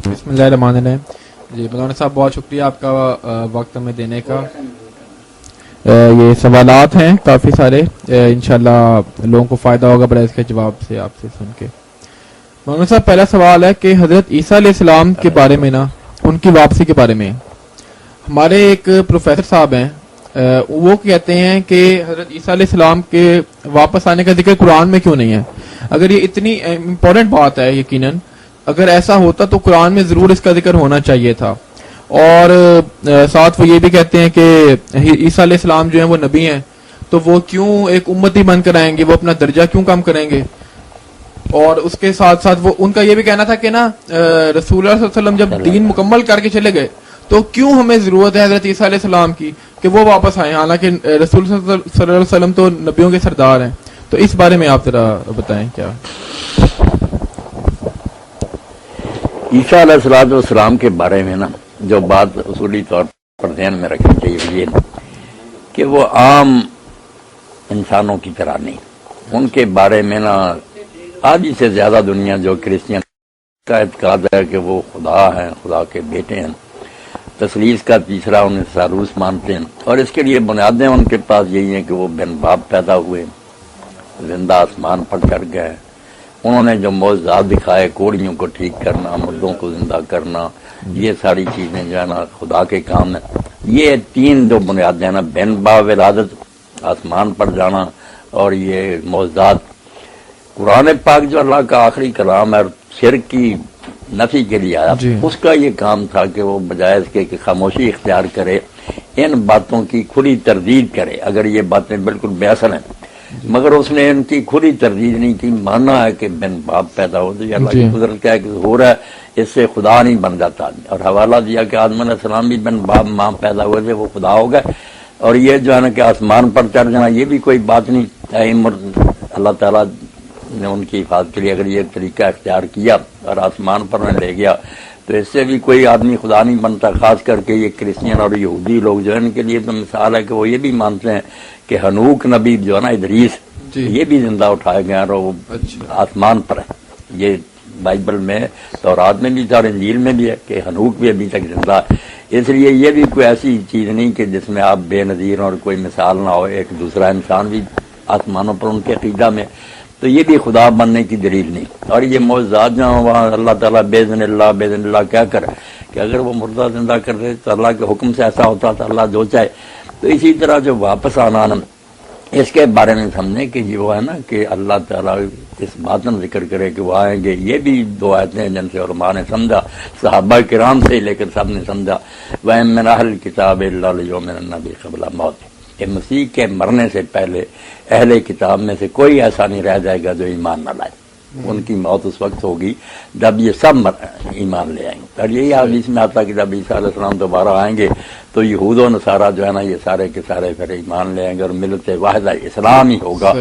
بسم اللہ الرحمن الرحیم. جی مولانا صاحب بہت شکریہ آپ کا وقت ہمیں دینے کا. یہ سوالات ہیں کافی سارے, انشاءاللہ لوگوں کو فائدہ ہوگا بڑا اس کے جواب سے آپ سے سن کے. مولانا صاحب پہلا سوال ہے کہ حضرت عیسیٰ علیہ السلام کے بارے میں نا, ان کی واپسی کے بارے میں ہمارے ایک پروفیسر صاحب ہیں, وہ کہتے ہیں کہ حضرت عیسیٰ علیہ السلام کے واپس آنے کا ذکر قرآن میں کیوں نہیں ہے؟ اگر یہ اتنی امپورٹنٹ بات ہے, یقیناً اگر ایسا ہوتا تو قرآن میں ضرور اس کا ذکر ہونا چاہیے تھا. اور ساتھ وہ یہ بھی کہتے ہیں کہ عیسیٰ علیہ السلام جو ہیں وہ نبی ہیں, تو وہ کیوں ایک امتی بن کر آئیں گے, وہ اپنا درجہ کیوں کم کریں گے؟ اور اس کے ساتھ ساتھ وہ ان کا یہ بھی کہنا تھا کہ نا رسول اللہ صلی اللہ علیہ وسلم جب دین مکمل کر کے چلے گئے تو کیوں ہمیں ضرورت ہے حضرت عیسیٰ علیہ السلام کی کہ وہ واپس آئیں, حالانکہ رسول صلی اللہ علیہ وسلم تو نبیوں کے سردار ہیں. تو اس بارے میں آپ ذرا بتائیں. کیا عیسیٰ علیہ السلام کے بارے میں نا جو بات اصولی طور پر ذہن میں رکھنی چاہیے یہ کہ وہ عام انسانوں کی طرح نہیں. ان کے بارے میں نا آدھی سے زیادہ دنیا جو کرسچین کا اعتقاد ہے کہ وہ خدا ہیں, خدا کے بیٹے ہیں. تثلیث کا تیسرا انہیں ثالوث مانتے ہیں, اور اس کے لیے بنیادیں ان کے پاس یہی ہیں کہ وہ بن باپ پیدا ہوئے, زندہ آسمان پر چڑھ گئے. انہوں نے جو معجزات دکھائے, کوڑیوں کو ٹھیک کرنا, مردوں کو زندہ کرنا, یہ ساری چیزیں جو ہے نا خدا کے کام ہیں. یہ تین جو بنیادیں ہیں نا, بن باپ ولادت, آسمان پر جانا, اور یہ معجزات. قرآن پاک جو اللہ کا آخری کلام ہے, شرک کی نفی کے لیے آیا, اس کا یہ کام تھا کہ وہ بجائے اس کے کہ خاموشی اختیار کرے, ان باتوں کی کھلی تردید کرے. اگر یہ باتیں بالکل بے اثر ہیں, مگر اس نے ان کی کھلی تردید نہیں کی. ماننا ہے کہ بن باپ پیدا ہو تو یہ اللہ کی قدرت کا ایک ظہور ہے, اس سے خدا نہیں بن جاتا. اور حوالہ دیا کہ آدم علیہ السلام بھی بن باپ ماں پیدا ہوئے تھے, وہ خدا ہو گئے. اور یہ جو ہے نا کہ آسمان پر چڑھ جانا, یہ بھی کوئی بات نہیں. اللہ تعالیٰ نے ان کی حفاظت کے لیے اگر یہ طریقہ اختیار کیا اور آسمان پر انہیں لے گیا, تو اس سے بھی کوئی آدمی خدا نہیں بنتا. خاص کر کے یہ کرسچین اور یہودی لوگ جو ہے ان کے لیے تو مثال ہے کہ وہ یہ بھی مانتے ہیں کہ ہنوک نبی جو ہے نا ادریس, یہ بھی زندہ اٹھائے گئے اور وہ آسمان پر ہے. یہ بائبل میں تورات میں بھی تھا اور انجیل میں بھی ہے کہ ہنوک بھی ابھی تک زندہ ہے. اس لیے یہ بھی کوئی ایسی چیز نہیں کہ جس میں آپ بے نظیر اور کوئی مثال نہ ہو. ایک دوسرا انسان بھی آسمانوں پر ان کے عقیدہ میں, تو یہ بھی خدا بننے کی دلیل نہیں. اور یہ معجزات جو وہاں اللہ تعالیٰ بیزن اللہ کیا کر کہ اگر وہ مردہ زندہ کر دے تو اللہ کے حکم سے ایسا ہوتا تھا, اللہ جو چاہے. تو اسی طرح جو واپس آنا اس کے بارے میں سمجھیں کہ یہ وہ ہے نا کہ اللہ تعالیٰ اس بات میں ذکر کرے کہ وہ آئیں گے. یہ بھی دو آیتیں جن سے علماء نے سمجھا, صحابہ کرام سے لے کر سب نے سمجھا. وَإِن مِّنْ أَهْلِ الْكِتَابِ إِلَّا لِيُؤْمِنَنَّ بِهِ قَبْلَ مَوْتِهِ, کہ مسیح کے مرنے سے پہلے اہل کتاب میں سے کوئی ایسا نہیں رہ جائے گا جو ایمان نہ لائے. ان کی موت اس وقت ہوگی جب یہ سب ایمان لے آئیں گے. اور یہی حدیث میں آتا کہ جب عیسیٰ علیہ السلام دوبارہ آئیں گے تو یہود و نصارہ جو ہے نا یہ سارے کے سارے پھر ایمان لے آئیں گے اور ملت واحدہ اسلام ہی ہوگا.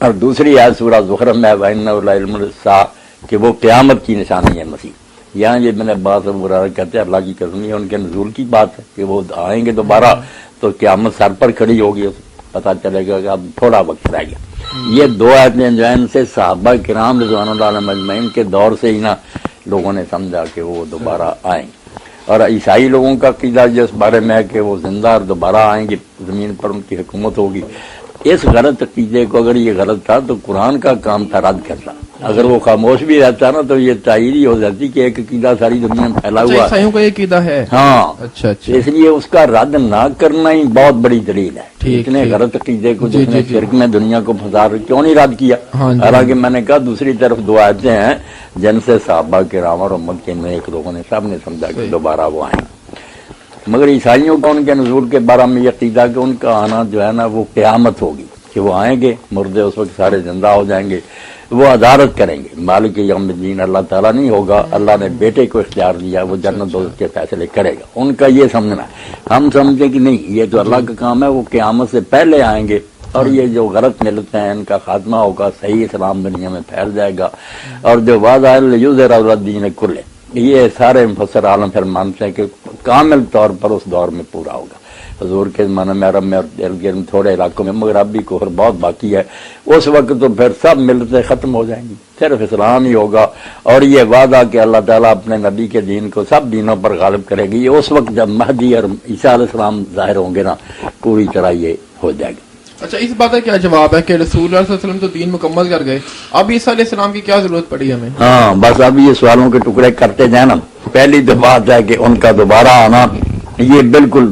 اور دوسری آیت سورہ زخرف میں وَإِنَّهُ لَعِلْمٌ لِلسَّاعَةِ کہ وہ قیامت کی نشانی ہے مسیح. یہاں یہ میں نے بات کہتے ہیں اللہ کی قسم, یہ ان کے نزول کی بات ہے کہ وہ آئیں گے دوبارہ تو قیامت سر پر کھڑی ہوگی, پتہ چلے گا کہ اب تھوڑا وقت رہ گیا. یہ دو آیتیں جو ہیں سے صحابہ کرام رضوان اللہ علیہم اجمعین کے دور سے ہی نا لوگوں نے سمجھا کہ وہ دوبارہ آئیں گے. اور عیسائی لوگوں کا عقیدہ جس بارے میں ہے کہ وہ زندہ اور دوبارہ آئیں گے, زمین پر ان کی حکومت ہوگی. اس غلط عقیدے کو اگر یہ غلط تھا تو قرآن کا کام تھا رد کرنا. اگر وہ خاموش بھی رہتا نا تو یہ تائید ہی ہو جاتی کہ ایک عقیدہ ساری دنیا میں پھیلا ہوا عیسائیوں کا یہ عقیدہ ہے. ہاں اچھا. اس لیے اس کا رد نہ کرنا ہی بہت بڑی دلیل ہے. اتنے غلط عقیدے کو جس نے شرک میں دنیا کو پھنسا کیوں نہیں رد کیا؟ حالانکہ میں نے کہا دوسری طرف دو آیتیں ہیں جن سے صحابہ کرام اور امت کے نیک لوگوں نے سب نے سمجھا کہ دوبارہ وہ آئیں. مگر عیسائیوں کا ان کے نزول کے بارے میں یہ عقیدہ کہ ان کا آنا جو ہے نا وہ قیامت ہوگی, کہ وہ آئیں گے, مردے اس وقت سارے زندہ ہو جائیں گے, وہ عدالت کریں گے. مالک یوم الدین اللہ تعالیٰ نہیں ہوگا, اللہ نے بیٹے کو اختیار دیا, وہ جنت دوزخ کے فیصلے کرے گا. ان کا یہ سمجھنا ہے. ہم سمجھیں کہ نہیں, یہ تو اللہ کا کام ہے, وہ قیامت سے پہلے آئیں گے اور یہ جو غلط ملتے ہیں ان کا خاتمہ ہوگا, صحیح اسلام دنیا میں پھیل جائے گا. اور جو وعدہ لیظہر الدین کلہ, یہ سارے مفسر عالم پھر مانتے ہیں کہ کامل طور پر اس دور میں پورا ہوگا. حضور کے زمانے میں عرب میں اور ارد گرد تھوڑے علاقوں میں، مگر اب بھی کفر بہت باقی ہے، اس وقت تو پھر سب ملتیں ختم ہو جائیں گی، صرف اسلام ہی ہوگا، اور یہ وعدہ کہ اللہ تعالیٰ اپنے نبی کے دین کو سب دینوں پر غالب کرے گی، یہ اس وقت جب مہدی اور عیسیٰ علیہ السلام ظاہر ہوں گے نا، پوری طرح یہ ہو جائے گا۔ اچھا، اس بات کا کیا جواب ہے کہ رسول اللہ صلی اللہ علیہ وسلم تو دین مکمل کر گئے، اب عیسیٰ علیہ السلام کی کیا ضرورت پڑی ہمیں؟ ہاں بس اب یہ سوالوں کے ٹکڑے کرتے جائیں نا، پہلی تو بات ہے کہ ان کا دوبارہ آنا یہ بالکل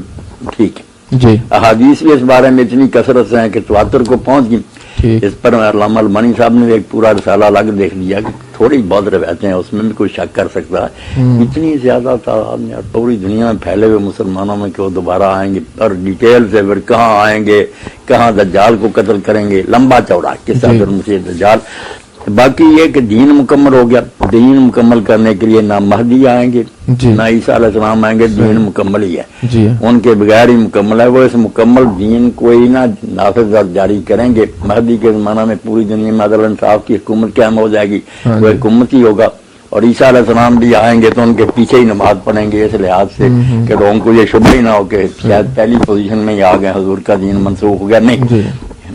ٹھیک ہے، جی احادیث بھی اس بارے میں اتنی کثرت سے ہیں کہ تواتر کو پہنچ گئی، ٹھیک، اس پر علامہ المانی صاحب نے ایک پورا رسالہ الگ دیکھ لیا کہ تھوڑی بہت روایتیں ہیں، اس میں بھی کوئی شک کر سکتا ہے، اتنی زیادہ تعداد میں اور پوری دنیا میں پھیلے ہوئے مسلمانوں میں کہ وہ دوبارہ آئیں گے، اور ڈیٹیل سے پھر کہاں آئیں گے، کہاں دجال کو قتل کریں گے، لمبا چوڑا قصہ پھر مسیح دجال۔ باقی یہ کہ دین مکمل ہو گیا، دین مکمل کرنے کے لیے نہ مہدی آئیں گے جی، نہ عیسیٰ علیہ السلام آئیں گے، دین مکمل ہی ہے، جی ان کے بغیر ہی مکمل ہے، وہ اس مکمل دین کو ہی نہ نافذ اور جاری کریں گے۔ مہدی کے زمانہ میں پوری دنیا میں عدل انصاف کی حکومت قائم ہو جائے گی، وہ حکومت ہی ہوگا، اور عیسیٰ علیہ السلام بھی آئیں گے تو ان کے پیچھے ہی نماز پڑھیں گے، اس لحاظ سے کہ لوگوں کو یہ شبہ ہی نہ ہو کہ شاید پہلی پوزیشن میں ہی آ گئے، حضور کا دین منسوخ ہو گیا، نہیں،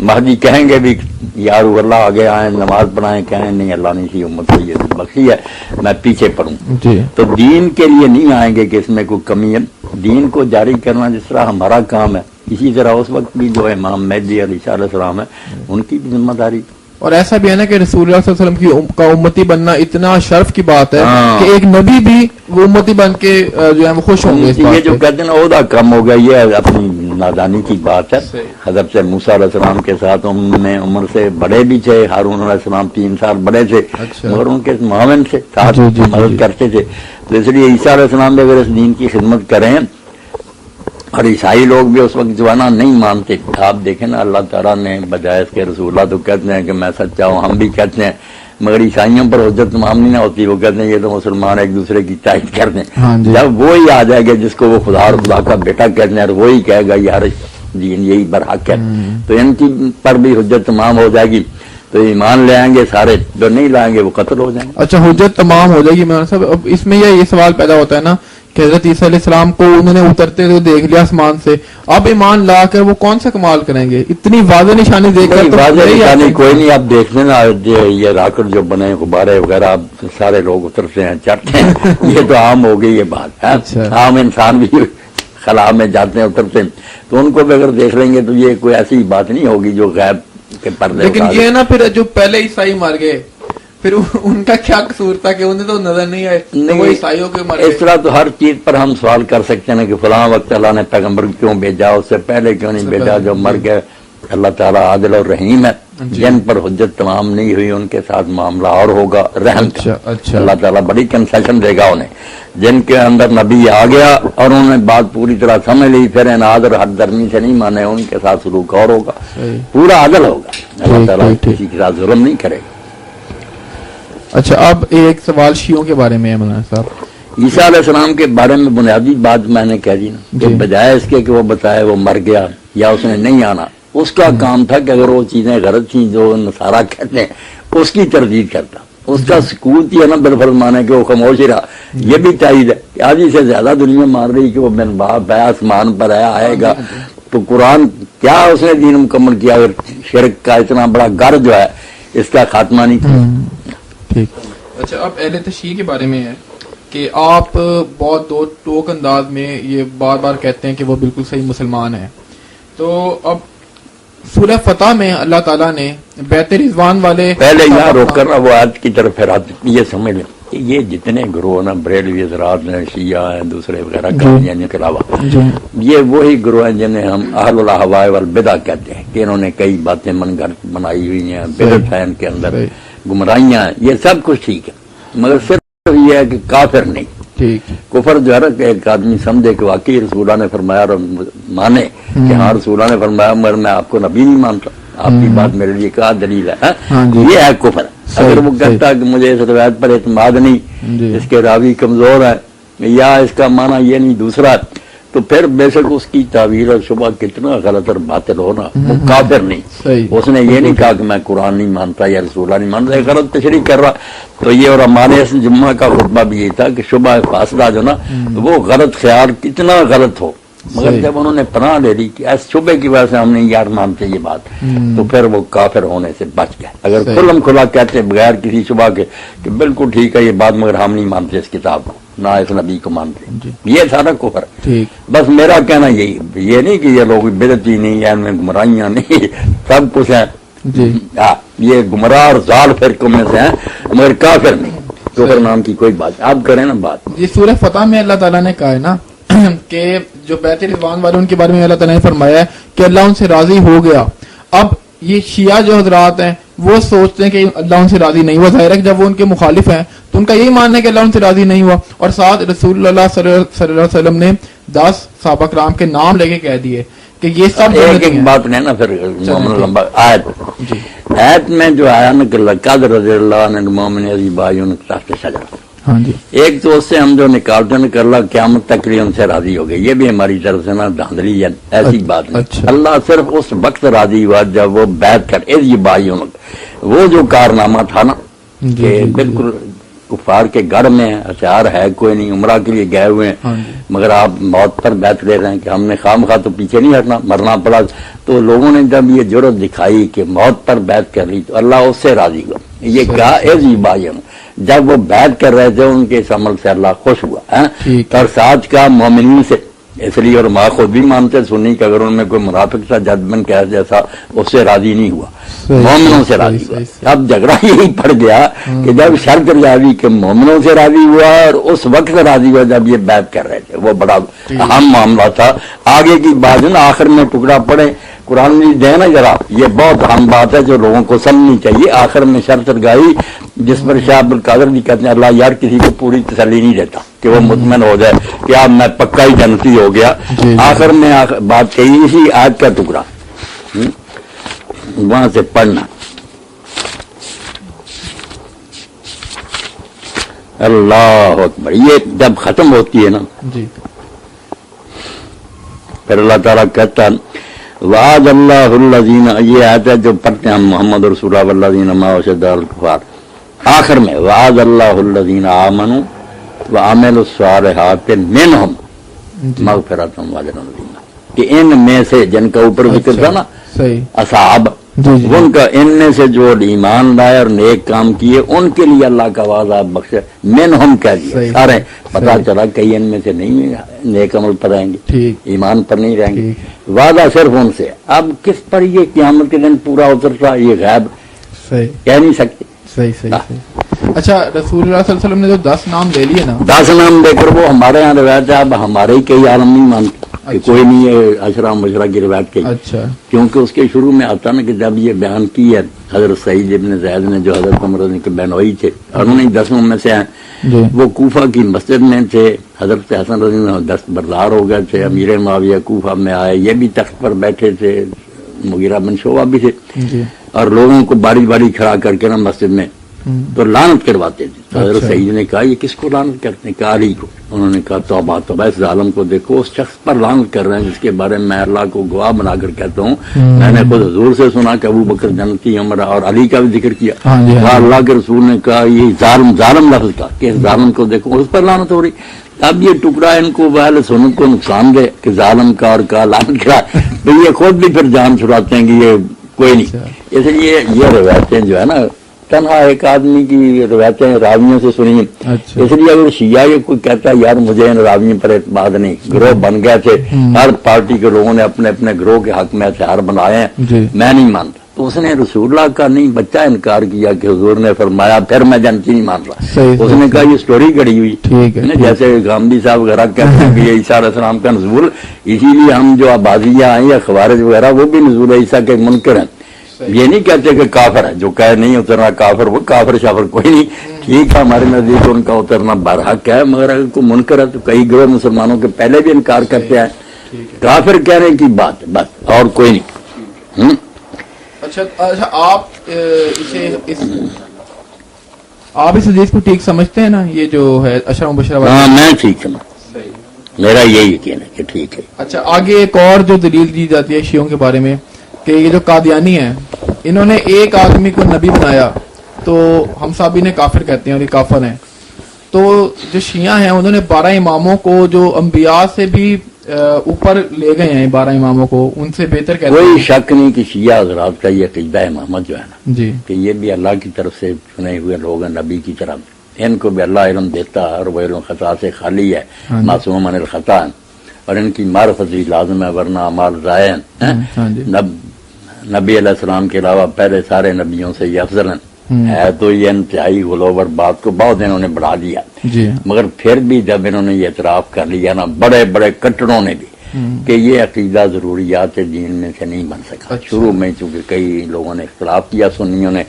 مہدی کہیں گے بھی یار اللہ آگے آئیں نماز پڑھائیں، کہیں نہیں اللہ نے اسی امت کو یہ بخشی ہے میں پیچھے پڑھوں، تو دین کے لیے نہیں آئیں گے کہ اس میں کوئی کمی ہے، دین کو جاری کرنا جس طرح ہمارا کام ہے، اسی طرح اس وقت بھی جو امام مہدی علیہ عیسیٰ علیہ السلام ہے ان کی بھی ذمہ داری۔ اور ایسا بھی ہے نا کہ رسول اللہ صلی اللہ علیہ وسلم کا امتی بننا اتنا شرف کی بات ہے کہ ایک نبی بھی وہ امتی بن کے جو ہے وہ خوش ہوں گے۔ یہ جو کہتے ہیں نا عہدہ کم ہو گیا، یہ اپنی نادانی کی بات ہے۔ حضرت موسیٰ علیہ السلام کے ساتھ عمر سے بڑے بھی تھے، ہارون علیہ السلام 3 سال بڑے تھے، مگر ان کے معاون سے ساتھ مدد کرتے تھے، تو اس لیے عیسیٰ علیہ السلام بھی اگر اس دین کی خدمت کریں، اور عیسائی لوگ بھی اس وقت جوانا نہیں مانتے، آپ دیکھیں نا اللہ تعالیٰ نے بجائے اس کے رسول اللہ تو کہتے ہیں کہ میں سچا ہوں، ہم بھی کہتے ہیں، مگر عیسائیوں پر حجت تمام نہیں ہوتی، وہ کہتے ہیں یہ تو مسلمان ایک دوسرے کی تائید کرتے ہیں، جب وہی آ جائے گا جس کو وہ خدا اور خدا کا بیٹا کہتے ہیں اور وہی کہے گا یار دین یہی برحق ہے، تو ان کی پر بھی حجت تمام ہو جائے گی، تو ایمان لے آئیں گے سارے، جو نہیں لائیں گے وہ قتل ہو جائیں گے۔ اچھا، حجت تمام ہو جائے گی مولانا صاحب، اب اس میں یہ سوال پیدا ہوتا ہے نا کہ حضرت عیسیٰ علیہ السلام کو انہوں نے اترتے ہوئے دیکھ لیا آسمان سے، اب ایمان لا کر وہ کون سا کمال کریں گے؟ اتنی واضح نشانی دیکھ کر واضح نشانی کوئی نہیں، آپ دیکھ لینا یہ راکٹ جو بنے غبارے وغیرہ سارے لوگ اترتے ہیں چڑھتے ہیں، یہ تو عام ہو گئی یہ بات ہے، عام انسان بھی خلا میں جاتے ہیں اترتے ہیں، تو ان کو بھی اگر دیکھ لیں گے تو یہ کوئی ایسی بات نہیں ہوگی جو غیب کے پردے۔ لیکن یہ نا پھر جو پہلے عیسائی مر گئے پھر ان کا کیا قصور تھا کہ انہیں تو نظر نہیں آئے، وہ عیسائیوں کے مر گئے؟ اس طرح تو ہر چیز پر ہم سوال کر سکتے ہیں کہ فلاں وقت اللہ نے پیغمبر کیوں بھیجا، اس سے پہلے کیوں نہیں بھیجا، جو مر گئے اللہ تعالیٰ عادل اور رحیم ہے، جن پر حجت تمام نہیں ہوئی ان کے ساتھ معاملہ اور ہوگا رحم کا، اللہ تعالیٰ بڑی کنسیشن دے گا انہیں، جن کے اندر نبی آ گیا اور انہوں نے بات پوری طرح سمجھ لی، پھر اناد اور حد درمی سے نہیں مانے، ان کے ساتھ سلوک اور ہوگا، پورا عدل ہوگا، اللہ تعالیٰ کسی کے ساتھ ظلم نہیں کرے گا۔ اچھا، اب ایک سوال شیعوں کے بارے میں ہے مولانا صاحب۔ عیسیٰ علیہ السلام کے بارے میں بنیادی بات میں نے کہہ دی نا کہ بجائے اس کے کہ وہ بتائے وہ مر گیا یا اس نے نہیں آنا، اس کا کام تھا کہ اگر وہ چیزیں غلط تھیں جو نصارہ کہتے ہیں اس کی تردید کرتا، اس کا سکون تھی ہے نا بالفرض مانے کہ وہ خاموش ہی رہا، یہ بھی تائید ہے کہ آدھی سے زیادہ دنیا مان رہی کہ وہ بن باپ ہے، آسمان پر ہے، آئے گا، تو قرآن کیا اس نے دین مکمل کیا اگر شرک کا اتنا بڑا گر جو ہے اس کا خاتمہ نہیں کیا۔ اچھا، اب اہل تشیع کے بارے میں ہے کہ آپ بہت دو ٹوک انداز میں یہ بار بار کہتے ہیں کہ وہ بالکل صحیح مسلمان ہیں، تو اب سورہ فتح میں اللہ تعالیٰ نے بیت رضوان والے، پہلے یہاں روک کر وہ آج کی طرف پھر یہ سمجھ لیں کہ یہ جتنے گروہ نا بریلوی حضرات ہیں، شیعہ ہیں، دوسرے وغیرہ قادیانی کے علاوہ، یہ وہی گروہ ہیں جنہیں ہم اہل الاہواء والبدع کہتے ہیں کہ انہوں نے کئی باتیں من گھڑت بنائی ہوئی ہیں، بدعت ہے ان کے اندر، گمراہیاں ہیں، یہ سب کچھ ٹھیک ہے، مگر صرف یہ ہے کہ کافر نہیں۔ کفر جو ہے نا کہ ایک آدمی سمجھے کہ واقعی رسول اللہ نے فرمایا اور مانے کہ ہاں رسول اللہ نے فرمایا مگر میں آپ کو نبی نہیں مانتا، آپ کی بات میرے لیے کیا دلیل ہے، یہ ہے کفر۔ اگر وہ کہتا ہے کہ مجھے اس روایت پر اعتماد نہیں، اس کے راوی کمزور ہے یا اس کا معنی یہ نہیں دوسرا، تو پھر بے شک اس کی تعویل اور شبہ کتنا غلط اور باطل ہونا، وہ کافر نہیں۔ اس نے یہ نہیں کہا کہ میں قرآن نہیں مانتا یا رسول اللہ نہیں مانتا، غلط تشریح کر رہا، تو یہ اور ہمارے جمعہ کا خطبہ بھی یہ تھا کہ شبہ فاصلہ جو نا وہ غلط خیال کتنا غلط ہو مگر جب انہوں نے پناہ لے لی کہ اس شبے کی وجہ سے ہم نہیں یار مانتے یہ بات، تو پھر وہ کافر ہونے سے بچ گئے. اگر کھلم کھلا کہتے بغیر کسی شبہ کے کہ بالکل ٹھیک ہے یہ بات مگر ہم نہیں مانتے اس کتاب کو، نہ اس نبی کو مانتے، یہ سارا کفر. بس میرا کہنا یہی، یہ نہیں کہ یہ لوگ بدعتی نہیں یا ان میں گمراہیاں نہیں، سب کچھ ہیں جی. یہ گمراہ اور ضال فرقوں میں سے ہیں مگر کافر نہیں. کفر نام کی کوئی بات آپ کریں نا بات. یہ سورہ فتح میں اللہ تعالیٰ نے کہا ہے نا کہ جو بیت رضوان والے ان کے بارے میں اللہ تعالیٰ نے فرمایا ہے کہ اللہ ان سے راضی ہو گیا. اب یہ شیعہ جو حضرات ہیں وہ سوچتے ہیں کہ اللہ ان سے راضی نہیں ہوا. ظاہر ہے کہ جب وہ ان کے مخالف ہیں تو ان کا یہی ماننا ہے کہ اللہ ان سے راضی نہیں ہوا. اور ساتھ رسول اللہ صلی اللہ علیہ وسلم نے 10 صحابہ کرام کے نام لے کے کہہ دیے کہ یہ سب ایک بات نہیں نا. پھر لمبا آیت میں جو آیا نا کہ لقد رضی اللہ عنہ المؤمنین اذ یبایعونک تحت الشجرۃ، ہاں جی، ایک تو اس سے ہم جو نکالتے ہیں کہ اللہ قیامت تک لیے ان سے راضی ہو گئے، یہ بھی ہماری طرف سے نا دھاندلی ہے، ایسی بات نہیں. اللہ صرف اس وقت راضی ہوا جب وہ بیعت کر اذ یبایعونک، وہ جو کارنامہ تھا نا کہ بالکل کفار کے گڑھ میں ہتھیار ہے کوئی نہیں، عمرہ کے لیے گئے ہوئے ہیں مگر آپ موت پر بیعت لے رہے ہیں کہ ہم نے خام خواہ تو پیچھے نہیں ہٹنا، مرنا پڑا. تو لوگوں نے جب یہ جرأت دکھائی کہ موت پر بیعت کر لی تو اللہ اس سے راضی ہوا. یہ کہا اذ یبایعونک، جب وہ بیعت کر رہے تھے ان کے اس عمل سے اللہ خوش ہوا. اور ساتھ کا مومنین سے، اس لیے اور ماں خود بھی مانتے سنی کہ اگر ان میں کوئی منافق تھا ججمنٹ کہہ جیسا اس سے راضی نہیں ہوا، مومنوں سے راضی ہوا. اب جھگڑا یہی پڑ گیا کہ جب شرط راضی کہ مومنوں سے راضی ہوا اور اس وقت راضی ہوا جب یہ بیعت کر رہے تھے، وہ بڑا اہم معاملہ تھا. آگے کی بات ہے نا آخر میں ٹکڑا پڑے قرآن میں دے نا ذرا، یہ بہت اہم بات ہے جو لوگوں کو سمجھنی چاہیے. آخر میں شرط لگائی جس پر شاہ عبد القادر جی کہتے ہیں اللہ یار کسی کو پوری تسلی نہیں دیتا کہ وہ مطمئن ہو جائے کہ اب میں پکا ہی جنتی ہو گیا. آخر میں بات کہی اسی آج کا ٹکڑا وہاں سے پڑھنا. اللہ اکبر. یہ جب ختم ہوتی ہے نا پھر اللہ تعالیٰ کہتا ہے وعد اللہ الذین، یہ آیت ہے جو پڑھتے ہیں ہم محمد رسول اللہ والذین معہ اشداء علی الکفار. آخر میں وعد اللہ الذین آمنوا وعملوا الصالحات منہم مغفرۃ واجر عظیم، کہ ان میں سے جن کا اوپر ذکر تھا نا اصحاب، ان کا ان میں سے جو ایمان لائے اور نیک کام کیے ان کے لیے اللہ کا وعدہ بخشے. منہم کہہ دیا سارے، پتا چلا کئی ان میں سے نہیں نیک عمل پر رہیں گے، ایمان پر نہیں رہیں گے، وعدہ صرف ان سے. اب کس پر یہ قیامت کے دن پورا اترتا یہ غیب کہہ نہیں سکتے. اچھا رسول اللہ صلی اللہ علیہ وسلم نے جو 10 نام لے لیے نا، 10 نام لے کر وہ ہمارے یہاں روایت ہے. اب ہمارے ہی کئی عالم نہیں مانتے کہ کوئی نہیں ہے اشرا مشرا کی روایت کی، کیونکہ اس کے شروع میں آتا نا کہ جب یہ بیان کی ہے حضرت سعید ابن زید نے جو حضرت عمر کے بہنوئی تھے اور انہیں 10 میں سے ہیں، وہ کوفہ کی مسجد میں تھے. حضرت حسن رضی اللہ عنہ دستبردار ہو گئے تھے، امیر معاویہ کوفہ میں آئے، یہ بھی تخت پر بیٹھے تھے، مغیرہ بن شعبہ بھی تھے، اور لوگوں کو باری باری کھڑا کر کے نا مسجد میں تو لعنت کرواتے تھے. حضرت سعید نے کہا یہ کس کو لعنت کرتے ہیں؟ کہا علی کو. انہوں نے کہا توبہ توبہ، اس ظالم کو دیکھو، اس شخص پر لعنت کر رہے ہیں جس کے بارے میں اللہ کو گواہ بنا کر کہتا ہوں میں نے خود حضور سے سنا کہ ابو بکر جنتی، عمر اور علی کا بھی ذکر کیا. اللہ کے رسول نے کہا یہ ظالم لفظ کا کہ اس ظالم کو دیکھو اس پر لعنت ہو رہی. اب یہ ٹکڑا ان کو اہل سنت کو نقصان دے کہ ظالم کا اور کا لعنت کرا، تو یہ خود بھی پھر جان چھڑاتے ہیں کہ یہ کوئی نہیں. اس لیے یہ روایتیں جو ہے نا تنہا ایک آدمی کی روایتیں راویوں سے سنی. اس لیے اگر شیعہ یہ کوئی کہتا ہے یار مجھے ان راویوں پر اعتماد نہیں، گروہ بن گئے تھے، ہر پارٹی کے لوگوں نے اپنے اپنے گروہ کے حق میں ہتھیار بنائے ہیں، میں نہیں مانتا، تو اس نے رسول اللہ کا نہیں بچہ انکار کیا کہ حضور نے فرمایا پھر میں جنتی نہیں مان رہا. اس نے کہا یہ سٹوری گڑی ہوئی، جیسے گاندھی صاحب وغیرہ کہتے ہیں کہ یہ عیسیٰ علیہ السلام کا نزول، اسی لیے ہم جو آبادیاں ہیں یا خوارج وغیرہ وہ بھی نزول عیسیٰ کے منکر ہیں. یہ نہیں کہتے کہ کافر ہے، جو کہے نہیں اترنا کافر، وہ کافر شافر کوئی نہیں. ٹھیک ہے ہمارے نزدیک ان کا اترنا برحق ہے، مگر اگر کوئی منکر ہے تو کئی گروہ مسلمانوں کے پہلے بھی انکار کرتے ہیں. کافر کہنے کی بات بس اور کوئی نہیں. اچھا آپ اس حدیث کو ٹھیک سمجھتے ہیں نا، یہ جو ہے اشرا مبشرہ؟ ہاں میں ٹھیک سمجھتا، میرا یہی یقین ہے کہ ٹھیک ہے. اچھا آگے ایک اور جو دلیل دی جاتی ہے شیعوں کے بارے میں کہ یہ جو قادیانی ہیں انہوں نے ایک آدمی کو نبی بنایا تو ہم سب انہیں کافر کہتے ہیں اور یہ کافر ہیں. تو جو شیعہ ہیں انہوں نے 12 اماموں کو جو انبیاء سے بھی اوپر لے گئے ہیں 12 اماموں کو، ان سے بہتر کہتے کوئی ہیں؟ شک نہیں کہ شیعہ حضرات کا یہ عقیدہ امامت جو ہے نا جی کہ یہ بھی اللہ کی طرف سے چنے ہوئے لوگ ہیں، نبی کی طرف، ان کو بھی اللہ علم دیتا ہے اور وہ علم خطا سے خالی ہے، ہاں جی۔ معصوم عن الخطا ہے، اور ان کی معرفت بھی لازم ہے ورنہ اعمال ضائع ہیں۔ ہاں جی نبی علیہ السلام کے علاوہ پہلے سارے نبیوں سے یہ افضل ہیں، ہے تو یہ انتہائی غلوور بات کو بہت انہوں نے بڑھا دیا، جی مگر پھر بھی جب انہوں نے یہ اعتراف کر لیا نا بڑے بڑے کٹڑوں نے بھی کہ یہ عقیدہ ضروریات دین میں سے نہیں بن سکا، اچھا۔ شروع میں چونکہ کئی لوگوں نے اختلاف کیا سنیوں نے،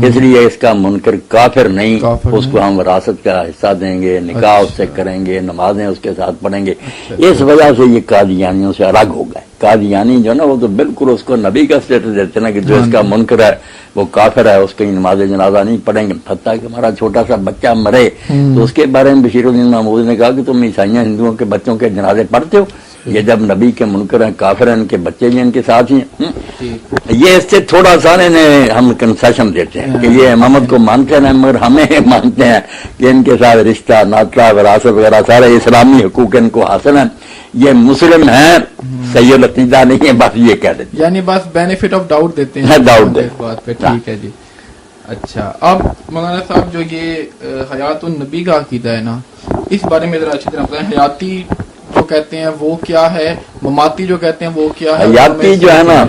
اس لیے اس کا منکر کافر نہیں، کافر اس کو ہم وراثت کا حصہ دیں گے، نکاح اس سے کریں گے، نمازیں اس کے ساتھ پڑھیں گے، اس وجہ سے یہ قادیانیوں سے الگ ہو گئے۔ قادیانی جو نا وہ تو بالکل اس کو نبی کا اسٹیٹس دیتے نا کہ جو اس کا منکر ہے وہ کافر ہے، اس کی نماز جنازہ نہیں پڑھیں گے، حتیٰ کہ ہمارا چھوٹا سا بچہ مرے تو اس کے بارے میں بشیر الدین محمود نے کہا کہ تم عیسائیوں ہندوؤں کے بچوں کے جنازے پڑھتے ہو، یہ جب نبی کے منکر ہیں کافر ہیں، ان کے بچے بھی ان کے ساتھ ہی ہیں۔ یہ اس سے تھوڑا سا ہم کنسیشن دیتے ہیں کہ یہ امامت کو مانتے ہیں مگر ہمیں مانتے ہیں کہ ان کے ساتھ رشتہ ناطہ وراثت وغیرہ سارے اسلامی حقوق ان کو حاصل ہیں، یہ مسلم ہیں، صحیح العقیدہ نہیں ہے، بس یہ کہہ دیتے ہیں، یعنی بس بینیفٹ آف ڈاؤٹ دیتے ہیں ہاں، ڈاؤٹ دے۔ اس بات پہ، ٹھیک ہے جی۔ اچھا، اب مولانا صاحب جو یہ حیات النبی کا عقیدہ ہے نا، اس بارے میں ذرا اچھی طرح بتائیں، حیاتی جو کہتے ہیں وہ کیا ہے، مماتی جو کہتے ہیں وہ کیا ہے؟ حیاتی جو ہے نا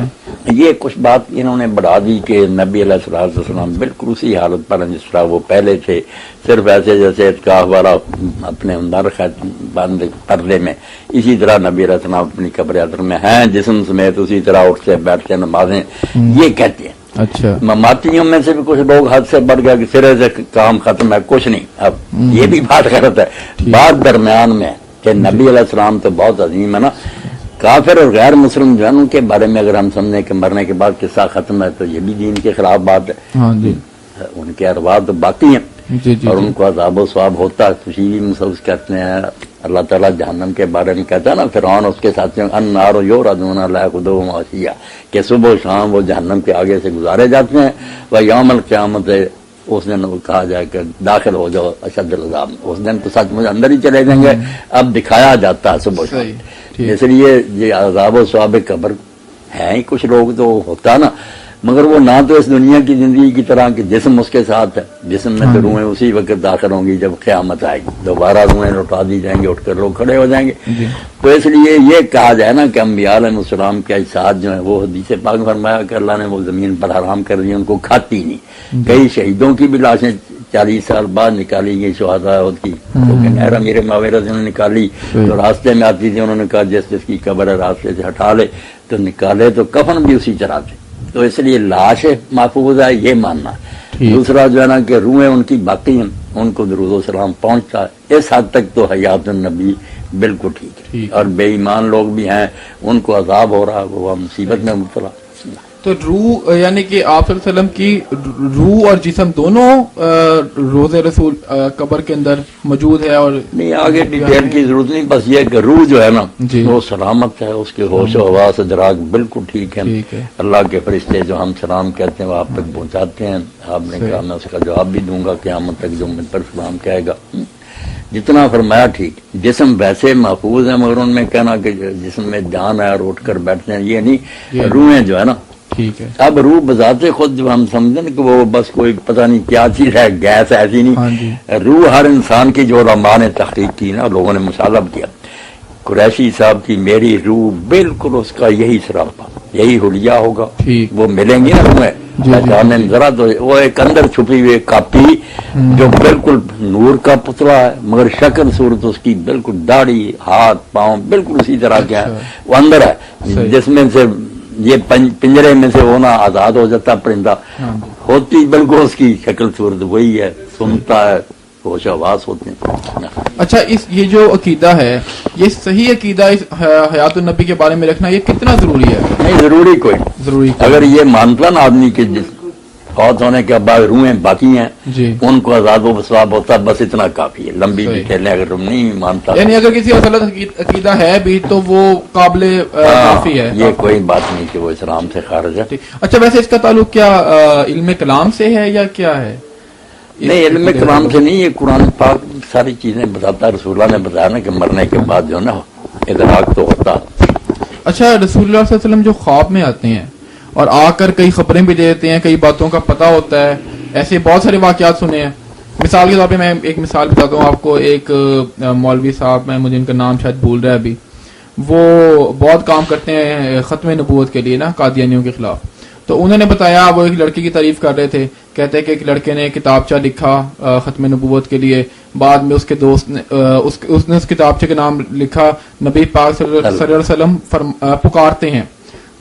یہ کچھ بات انہوں نے بڑھا دی کہ نبی علیہ السلام بالکل اسی حالت پر ہیں جس طرح وہ پہلے تھے، صرف ایسے جیسے اتکاف والا اپنے اندر بند پردے میں، اسی طرح نبی علیہ السلام اپنی قبر اثر میں ہیں جسم سمیت، اسی طرح اٹھتے بیٹھتے نمازیں، یہ کہتے ہیں۔ اچھا، مماتیوں میں سے بھی کچھ لوگ حد سے بڑھ گیا کہ سرے سے کام ختم ہے، کچھ نہیں، اب یہ بھی بات غلط ہے، بات درمیان میں کہ نبی علیہ السلام تو بہت عظیم ہے نا، کافر اور غیر مسلم جو ہے ان کے بارے میں اگر ہم سمجھیں کہ مرنے کے بعد قصہ ختم ہے تو یہ بھی دین کے خلاف بات ہے، ہاں جی ان کے ارواح تو باقی ہیں جی جی اور ان کو عذاب و ثواب ہوتا ہے، خوشی بھی محسوس کرتے ہیں۔ اللہ تعالیٰ جہنم کے بارے میں کہتا ہے نا، فرعون اس کے ساتھیوں النار یعرضون علیہا غدوا وعشیا، کہ صبح و شام وہ جہنم کے آگے سے گزارے جاتے ہیں، وہ یوم القیامت اس دن وہ کہا جائے کہ داخل ہو جاؤ اشد العذاب، اس دن تو سچ مچ اندر ہی چلے جائیں گے، اب دکھایا جاتا ہے صبح و شام، اس لیے یہ عذاب و ثواب قبر ہیں ہی، کچھ لوگ تو ہوتا نا، مگر وہ نہ تو اس دنیا کی زندگی کی طرح کہ جسم اس کے ساتھ ہے، جسم میں تو روحیں اسی وقت داخل ہوں گی جب قیامت آئے گی، دوبارہ روحیں لوٹا دی جائیں گے، اٹھ کر لوگ کھڑے ہو جائیں گے، تو اس لیے یہ کہا جائے نا کہ انبیاء علیہ السلام کے اجساد جو ہیں وہ حدیث پاک میں فرمایا کہ اللہ نے وہ زمین پر حرام کر دی، ان کو کھاتی نہیں۔ کئی شہیدوں کی بھی لاشیں 40 سال بعد نکالی گئی شہداء احد کی، کیونکہ نہر امیر معاویہ سے انہوں نے نکالی تو راستے میں آتی تھی، انہوں نے کہا جس جس کی قبر ہے راستے سے ہٹا لے، تو نکالے تو کفن بھی اسی طرح تھے، تو اس لیے لاش محفوظ ہے یہ ماننا۔ دوسرا جو ہے نا کہ روحیں ان کی باقی ہیں، ان کو درود و سلام پہنچتا ہے، اس حد تک تو حیات النبی بالکل ٹھیک ہے، اور بے ایمان لوگ بھی ہیں ان کو عذاب ہو رہا، وہ مصیبت میں مبتلا۔ تو روح یعنی کہ آپ صلی اللہ علیہ وسلم کی روح اور جسم دونوں روض رسول قبر کے اندر موجود ہے، اور نہیں آگے ڈیٹیل کی ضرورت نہیں، بس یہ کہ روح جو ہے نا جی وہ سلامت ہے، اس کے ہوش و حواس ادراک بالکل ٹھیک ہے، اللہ کے فرشتے جو ہم سلام کہتے ہیں وہ آپ تک پہنچاتے ہیں، آپ نے کہا میں اس کا جواب بھی دوں گا قیامت تک جو مجھ پر سلام کہے گا، جتنا فرمایا ٹھیک۔ جسم ویسے محفوظ ہے مگر ان میں کہنا کہ جسم میں جان ہے اور اٹھ کر بیٹھتے ہیں یہ نہیں، روحیں جو ہے نا ٹھیک ہے۔ اب روح بذات خود جو ہم سمجھیں کہ وہ بس کوئی پتہ نہیں کیا چیز ہے، گیس ایسی نہیں، روح ہر انسان کی جو علماء نے تحقیق کی نا، لوگوں نے مشالب کیا، قریشی صاحب کی میری روح بالکل اس کا یہی سراپا، یہی حلیہ ہوگا، وہ ملیں گی نا روحیں، ذرا تو وہ ایک اندر چھپی ہوئی کاپی جو بالکل نور کا پتلا ہے مگر شکل صورت اس کی بالکل داڑھی ہاتھ پاؤں بالکل اسی طرح کے ہیں، وہ اندر ہے، جس میں سے یہ پنجرے میں سے ہونا آزاد ہو جاتا پرندہ، ہوتی بالکل اس کی شکل صورت وہی ہے، سنتا ہے، ہوش آواز ہوتے ہیں۔ اچھا، یہ جو عقیدہ ہے یہ صحیح عقیدہ اس حیات النبی کے بارے میں رکھنا یہ کتنا ضروری ہے؟ نہیں ضروری کوئی ضروری اگر یہ مانتا نا آدمی کے فوت ہونے کے بعد روحیں باقی ہیں جی ان کو عذاب و ثواب ہوتا ہے، بس اتنا کافی ہے، لمبی ڈیٹیلیں اگر تم نہیں مانتا، یعنی اگر کسی غلط عقیدہ ہے بھی تو وہ قابل کافی ہے، یہ کوئی بات نہیں کہ وہ اسلام سے خارج ہے۔ اچھا، ویسے اس کا تعلق کیا علم کلام سے ہے یا کیا ہے؟ نہیں علم کلام سے نہیں، یہ قرآن پاک ساری چیزیں بتاتا ہے، رسول اللہ نے بتایا نا کہ مرنے کے بعد جو نا ادراک تو ہوتا. اچھا رسول اللہ صلی اللہ علیہ وسلم جو خواب میں آتے ہیں اور آ کر کئی خبریں بھی دیتے ہیں, کئی باتوں کا پتہ ہوتا ہے, ایسے بہت سارے واقعات سنے ہیں. مثال کے طور پہ میں ایک مثال بتاتا ہوں آپ کو. ایک مولوی صاحب, میں مجھے ان کا نام شاید بھول رہا ہے ابھی, وہ بہت کام کرتے ہیں ختم نبوت کے لیے نا, قادیانیوں کے خلاف. تو انہوں نے بتایا, وہ ایک لڑکی کی تعریف کر رہے تھے, کہتے ہیں کہ ایک لڑکے نے کتابچہ لکھا ختم نبوت کے لیے. بعد میں اس کے دوست نے اس نے اس کتابچے کا نام لکھا نبی پاک صلی اللہ علیہ وسلم پکارتے ہیں.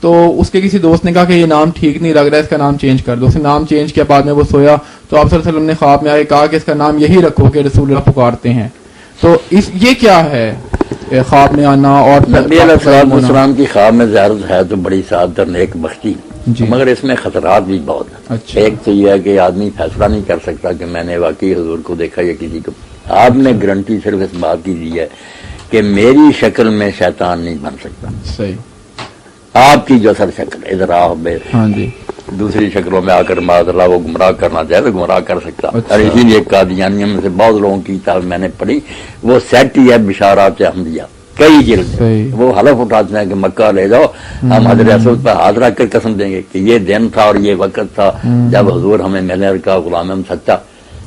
تو اس کے کسی دوست نے کہا کہ یہ نام ٹھیک نہیں لگ رہا ہے, اس کا نام چینج کر دو. اس نے نام چینج کیا, بعد میں وہ سویا تو آپ صلی اللہ علیہ وسلم نے خواب میں آ کے کہا کہ اس کا نام یہی رکھو کہ رسول اللہ پکارتے ہیں. تو یہ کیا ہے خواب میں آنا؟ اور نبی علیہ السلام کی خواب میں زیارت ہے تو بڑی سعادت اور نیک بختی, مگر اس میں خطرات بھی بہت ہیں. اچھا. ایک تو یہ ہے کہ آدمی فیصلہ نہیں کر سکتا کہ میں نے واقعی حضور کو دیکھا یا کسی کو. آپ نے گارنٹی صرف اس بات کی دی ہے کہ میری شکل میں شیطان نہیں بن سکتا. صحیح. آپ کی جو اصل شکل ادھر ہاں جی, دوسری شکلوں میں آ کر معاذ اللہ وہ گمراہ کرنا چاہے تو گمراہ کر سکتا. اچھا. اور اسی لیے قادیانیوں میں سے بہت لوگوں کی کتاب میں نے پڑھی, وہ سیٹ ہی ہے بشارات احمدیہ, کئی جلد. وہ حلف اٹھاتے ہیں کہ مکہ لے جاؤ, ہم حضرت اسود پر ہاتھ رکھ کر قسم دیں گے کہ یہ دن تھا اور یہ وقت تھا جب حضور ہمیں ملنے کا غلام ہم سچا.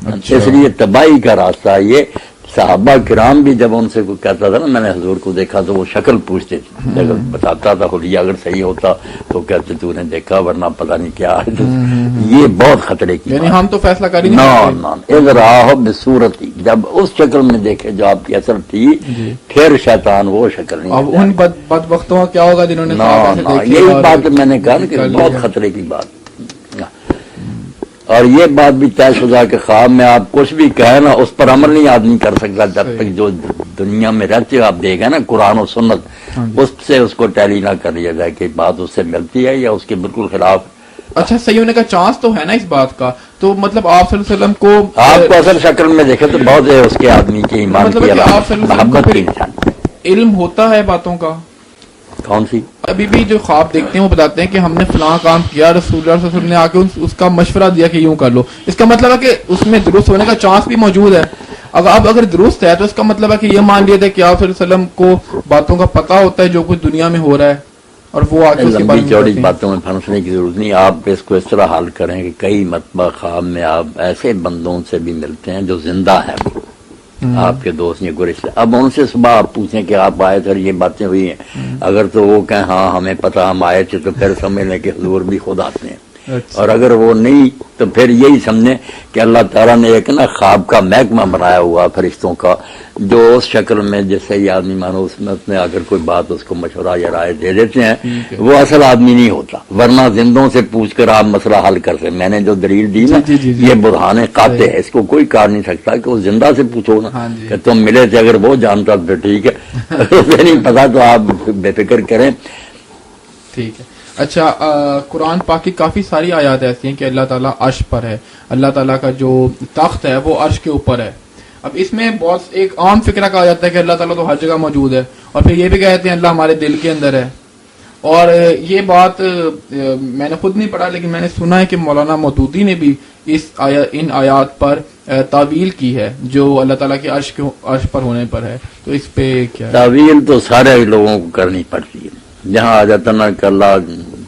اس لیے تباہی کا راستہ یہ. صحابہ کرام بھی جب ان سے کوئی کہتا تھا نا میں نے حضور کو دیکھا تو وہ شکل پوچھتے تھے, اگر بتاتا تھا خود اگر صحیح ہوتا تو کہتے تو نے دیکھا ورنہ پتہ نہیں کیا. یہ بہت خطرے کی, یعنی ہم تو فیصلہ کر ہی نہیں سکتے. صورتی جب اس شکل میں دیکھے جو آپ کی اثر تھی, پھر شیطان وہ شکل نہیں. اب ان بدبختوں کا کیا ہوگا جنہوں نے یہی بات میں نے کہا کہ بہت خطرے کی بات. اور یہ بات بھی طے شدہ کہ خواب میں آپ کچھ بھی کہیں نا اس پر عمل نہیں آدمی کر سکتا جب تک جو دنیا میں رہتے ہو آپ دیکھیں نا قرآن و سنت, اس سے اس کو ٹیلی نہ کر لیا جائے کہ بات اس سے ملتی ہے یا اس کے بالکل خلاف. اچھا صحیح ہونے کا چانس تو ہے نا اس بات کا. تو مطلب آپ صلی اللہ علیہ وسلم کو آپ کو اصل شکل میں دیکھے تو بہت ہے اس کے آدمی کے ایمان کی محبت کی علم ہوتا ہے باتوں کا. کون سی؟ ابھی بھی جو خواب دیکھتے ہیں وہ بتاتے ہیں کہ ہم نے فلاں کام کیا, رسول اللہ صلی اللہ علیہ وسلم نے آ کے اس کا مشورہ دیا کہ یوں کر لو. اس کا مطلب ہے کہ اس میں درست ہونے کا چانس بھی موجود ہے. اگر درست ہے تو اس کا مطلب ہے کہ یہ مان لیا تھا کہ آپ صلی اللہ علیہ وسلم کو باتوں کا پتہ ہوتا ہے جو کچھ دنیا میں ہو رہا ہے, اور وہ آ کے لمبی چوڑی باتوں میں پھنسنے کی ضرورت نہیں. آپ اس کو اس طرح حل کریں کہ کئی مرتبہ خواب میں آپ ایسے بندوں سے بھی ملتے ہیں جو زندہ ہیں, آپ کے دوست یا گرشتے. اب ان سے صبح آپ پوچھیں کہ آپ آئے تھے, یہ باتیں ہوئی ہیں, اگر تو وہ کہیں ہاں ہمیں پتا ہم آئے تھے تو پھر سمجھ لیں کہ حضور بھی خود آتے ہیں. اور اگر وہ نہیں تو پھر یہی سمجھیں کہ اللہ تعالیٰ نے ایک نا خواب کا محکمہ بنایا ہوا فرشتوں کا, جو اس شکل میں جیسے یہ آدمی مانو اس میں اگر کوئی بات اس کو مشورہ یا رائے دے دیتے ہیں, وہ اصل آدمی نہیں ہوتا. ورنہ زندوں سے پوچھ کر آپ مسئلہ حل کر سکتے. میں نے جو دلیل دی نا یہ برہان قاطع ہے, اس کو کوئی کہا نہیں سکتا کہ اس زندہ سے پوچھو نا کہ تم ملے تھے, اگر وہ جانتا تو ٹھیک ہے, اسے نہیں پتا تو آپ بے فکر کریں. ٹھیک ہے. اچھا قرآن پاک کی کافی ساری آیات ایسی ہیں کہ اللہ تعالیٰ عرش پر ہے, اللہ تعالیٰ کا جو تخت ہے وہ عرش کے اوپر ہے. اب اس میں بہت ایک عام فکرہ کہا جاتا ہے کہ اللہ تعالیٰ تو ہر جگہ موجود ہے, اور پھر یہ بھی کہتے ہیں اللہ ہمارے دل کے اندر ہے. اور یہ بات میں نے خود نہیں پڑھا لیکن میں نے سنا ہے کہ مولانا مودودی نے بھی ان آیات پر تعویل کی ہے جو اللہ تعالیٰ کے عرش پر ہونے پر ہے. تو اس پہ کیا تعویل تو سارے لوگوں کو کرنی پڑتی ہے. جہاں آ جاتا نا کہ اللہ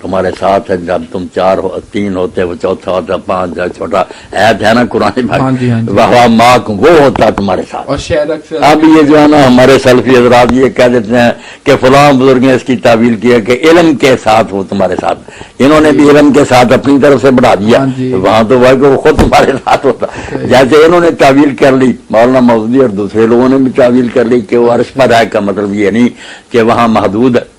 تمہارے ساتھ ہے, جب تم 3 ہوتے وہ چوتھا ہوتا 5 چھوٹا عید ہے نا قرآن واہ ماک وہ ہوتا تمہارے ساتھ. اب یہ جو ہے نا ہمارے سلفی حضرات یہ کہہ دیتے ہیں کہ فلاں بزرگ نے اس کی تعویل کی ہے کہ علم کے ساتھ وہ تمہارے ساتھ. انہوں نے بھی علم کے ساتھ اپنی طرف سے بڑھا دیا, وہاں تو وہ خود تمہارے ساتھ ہوتا. جیسے انہوں نے تعویل کر لی مولانا مودودی اور دوسرے لوگوں نے بھی تعویل کر لی کہ وہ عرش پر ہے, کا مطلب یہ نہیں کہ وہاں محدود ہے.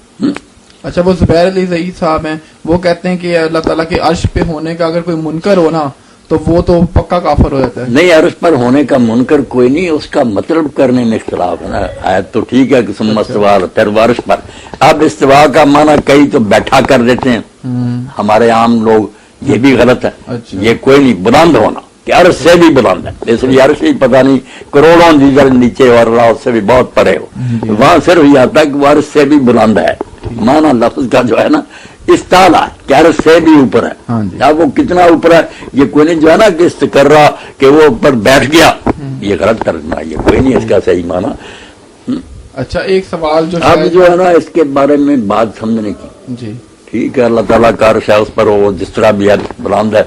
اچھا وہ زبیر علی ضعیف صاحب ہیں, وہ کہتے ہیں کہ اللہ تعالیٰ کے عرش پہ ہونے کا اگر کوئی منکر ہو نا تو وہ تو پکا کافر ہو جاتا ہے. نہیں, عرش پر ہونے کا منکر کوئی نہیں, اس کا مطلب کرنے میں اختلاف ہے نا. آیت تو ٹھیک ہے کہ ثم استویٰ پھر عرش پر. اب استواء کا معنی کئی تو بیٹھا کر دیتے ہیں, ہمارے عام لوگ, یہ بھی غلط ہے. یہ کوئی نہیں, بلند ہونا کہ عرش سے بھی بلند ہے, اس لیے عرش ہی پتہ نہیں کروڑوں دیگر نیچے اور اللہ اس سے بھی بہت پڑے ہو, وہاں صرف یہ آتا ہے کہ وہ عرش سے بھی بلند ہے. مانا لفظ کا جو ہے نا استعلا کہ عرش سے بھی اوپر ہے. اب وہ کتنا اوپر ہے یہ کوئی نہیں, جو ہے نا کہ استقرا کہ وہ اوپر بیٹھ گیا, یہ غلط ترجمہ, یہ کوئی نہیں اس کا صحیح مانا. اچھا ایک سوال جو اب جو ہے نا اس کے بارے میں بات سمجھنے کی، جی ٹھیک ہے اللہ تعالیٰ کا عرش ہے، اس پر وہ جس طرح بھی ہے بلند ہے،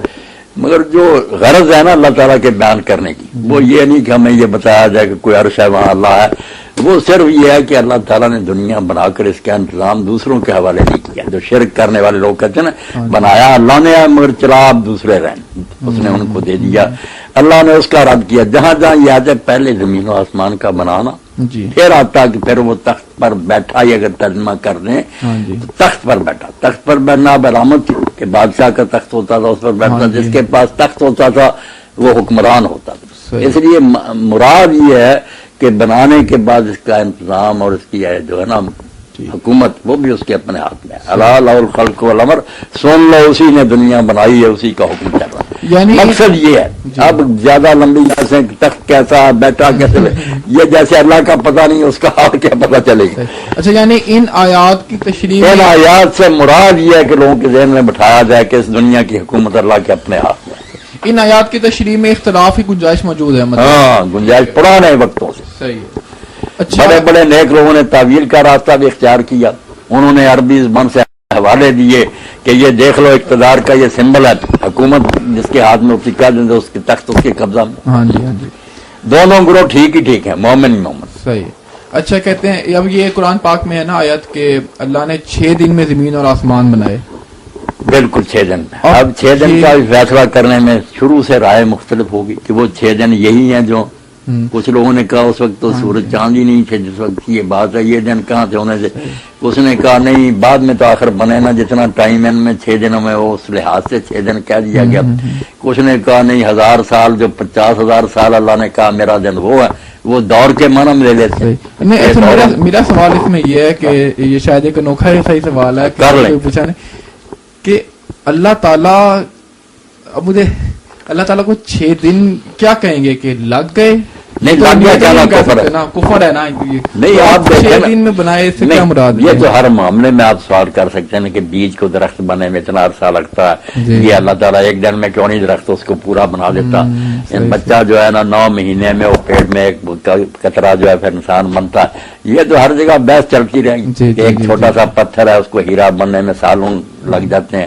مگر جو غرض ہے نا اللہ تعالیٰ کے بیان کرنے کی وہ یہ نہیں کہ ہمیں یہ بتایا جائے کہ کوئی عرش ہے وہاں اللہ ہے، وہ صرف یہ ہے کہ اللہ تعالیٰ نے دنیا بنا کر اس کا انتظام دوسروں کے حوالے نہیں کیا. جو شرک کرنے والے لوگ کہتے ہیں نا بنایا اللہ نے ہے مگر چلا آپ دوسرے رہیں، اس نے ان کو دے دیا، اللہ نے اس کا رد کیا. جہاں جہاں یہ آتا ہے پہلے زمین و آسمان کا بنانا، جی پھر آتا کہ پھر وہ تخت پر بیٹھا ہی اگر ترجمہ کر دیں جی تو تخت پر بیٹھا. تخت پر بیٹھنا علامت تھی کہ بادشاہ کا تخت ہوتا تھا، اس پر بیٹھتا، جس کے پاس تخت ہوتا تھا وہ حکمران ہوتا تھا. صحیح. اس لیے مراد یہ ہے کہ بنانے کے بعد اس کا انتظام اور اس کی جو ہے نا حکومت وہ بھی اس کے اپنے ہاتھ میں ہے. اللہ له الخلق والامر، سن لو اسی نے دنیا بنائی ہے، اسی کا حکم چل رہا ہے. یعنی مقصد یہ ہے. اب زیادہ لمبی جیسے تخت کیسا بیٹھا کیسے یہ جیسے اللہ کا پتہ نہیں اس کا حال کیا پتہ چلے گا. اچھا یعنی ان آیات کی تشریح ان آیات سے مراد یہ ہے کہ لوگوں کے ذہن میں بٹھایا جائے کہ اس دنیا کی حکومت اللہ کے اپنے ہاتھ میں. ان آیات کی تشریح میں اختلاف کی گنجائش موجود ہے مطلب. ہاں گنجائش پرانے وقتوں سے صحیح ہے. اچھا بڑے بڑے نیک لوگوں نے تعویل کا راستہ بھی اختیار کیا. انہوں نے عربی زبان سے حوالے دیے کہ یہ دیکھ لو اقتدار کا یہ سمبل ہے، حکومت جس کے ہاتھ میں اسی کا دیں اس کے تخت اس کے قبضہ میں. ہاں جی ہاں جی دونوں گروہ ٹھیک ہی ٹھیک ہیں، مومن ہی مومن. صحیح. اچھا کہتے ہیں اب یہ قرآن پاک میں ہے نا آیت کہ اللہ نے 6 دن میں زمین اور آسمان بنائے. بالکل 6 دن. اب 6 دن کا فیصلہ کرنے میں شروع سے رائے مختلف ہوگی کہ وہ 6 دن یہی ہیں جو کچھ لوگوں نے کہا اس وقت تو سورج چاند ہی نہیں تھے جس وقت یہ بات ہے، یہ دن کہاں سے ہونے سے. اس نے کہا نہیں بعد میں تو آخر بنے نا جتنا ٹائم ان میں 6 دنوں میں وہ اس لحاظ سے 6 دن کہہ دیا گیا. کچھ نے کہا نہیں 1000 سال جو 50,000 سال اللہ نے کہا میرا دن وہ ہے، وہ دور کے معنی میں لے لیتے. میرا سوال اس میں یہ ہے کہ یہ شاید ایک انوکھا صحیح سوال ہے پوچھا کہ اللہ تعالیٰ اب مجھے اللہ تعالیٰ کو 6 دن کیا کہیں گے کہ لگ گئے؟ نہیں لگ گیا کفر ہے نا. نہیں آپ 6 دن میں بنائے اس سے کیا مراد؟ یہ تو ہر معاملے میں آپ سوال کر سکتے ہیں کہ بیج کو درخت بنے میں اتنا عرصہ لگتا ہے، یہ اللہ تعالیٰ ایک دن میں کیوں نہیں درخت اس کو پورا بنا دیتا. بچہ جو ہے نا 9 مہینے میں وہ پیٹ میں ایک قطرہ جو ہے پھر انسان بنتا ہے. یہ تو ہر جگہ بحث چلتی رہے گی. ایک چھوٹا سا پتھر ہے اس کو ہیرا بننے میں سالوں لگ جاتے ہیں،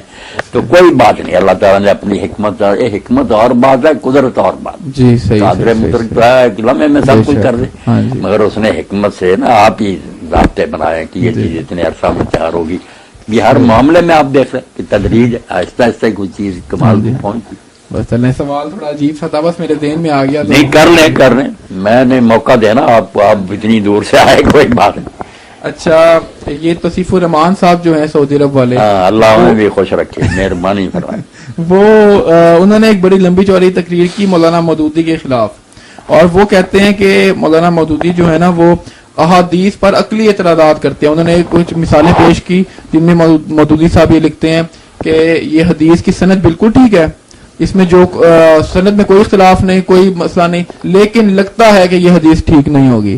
تو کوئی بات نہیں. اللہ تعالیٰ نے اپنی حکمت اور بات ہے، قدرت اور بات. جی صحیح. قادر مطلق تو ہے کہ لمحے میں سب کچھ کر دے، مگر اس نے حکمت سے نا آپ ہی ضابطے بنائے کہ یہ چیز اتنے عرصہ میں تیار ہوگی. یہ ہر معاملے میں آپ دیکھ رہے کہ تدریج آہستہ آہستہ کوئی چیز کمال کو پہنچی. بس چلیں سوال تھوڑا عجیب سا تھا بس میرے ذہن میں آ گیا. نہیں کر لیں میں نے موقع دینا آپ کو، آپ اتنی دور سے آئے کوئی بات نہیں. اچھا یہ توصیف الرحمان صاحب جو ہیں سعودی عرب والے، اللہ انہیں بھی خوش رکھے، مہربانی فرمائے. وہ انہوں نے ایک بڑی لمبی چوڑی تقریر کی مولانا مودودی کے خلاف، اور وہ کہتے ہیں کہ مولانا مودودی جو ہے نا وہ احادیث پر عقلی اعتراضات کرتے ہیں. انہوں نے کچھ مثالیں پیش کی جن میں مودودی صاحب یہ لکھتے ہیں کہ یہ حدیث کی سند بالکل ٹھیک ہے، اس میں جو سند میں کوئی اختلاف نہیں، کوئی مسئلہ نہیں، لیکن لگتا ہے کہ یہ حدیث ٹھیک نہیں ہوگی.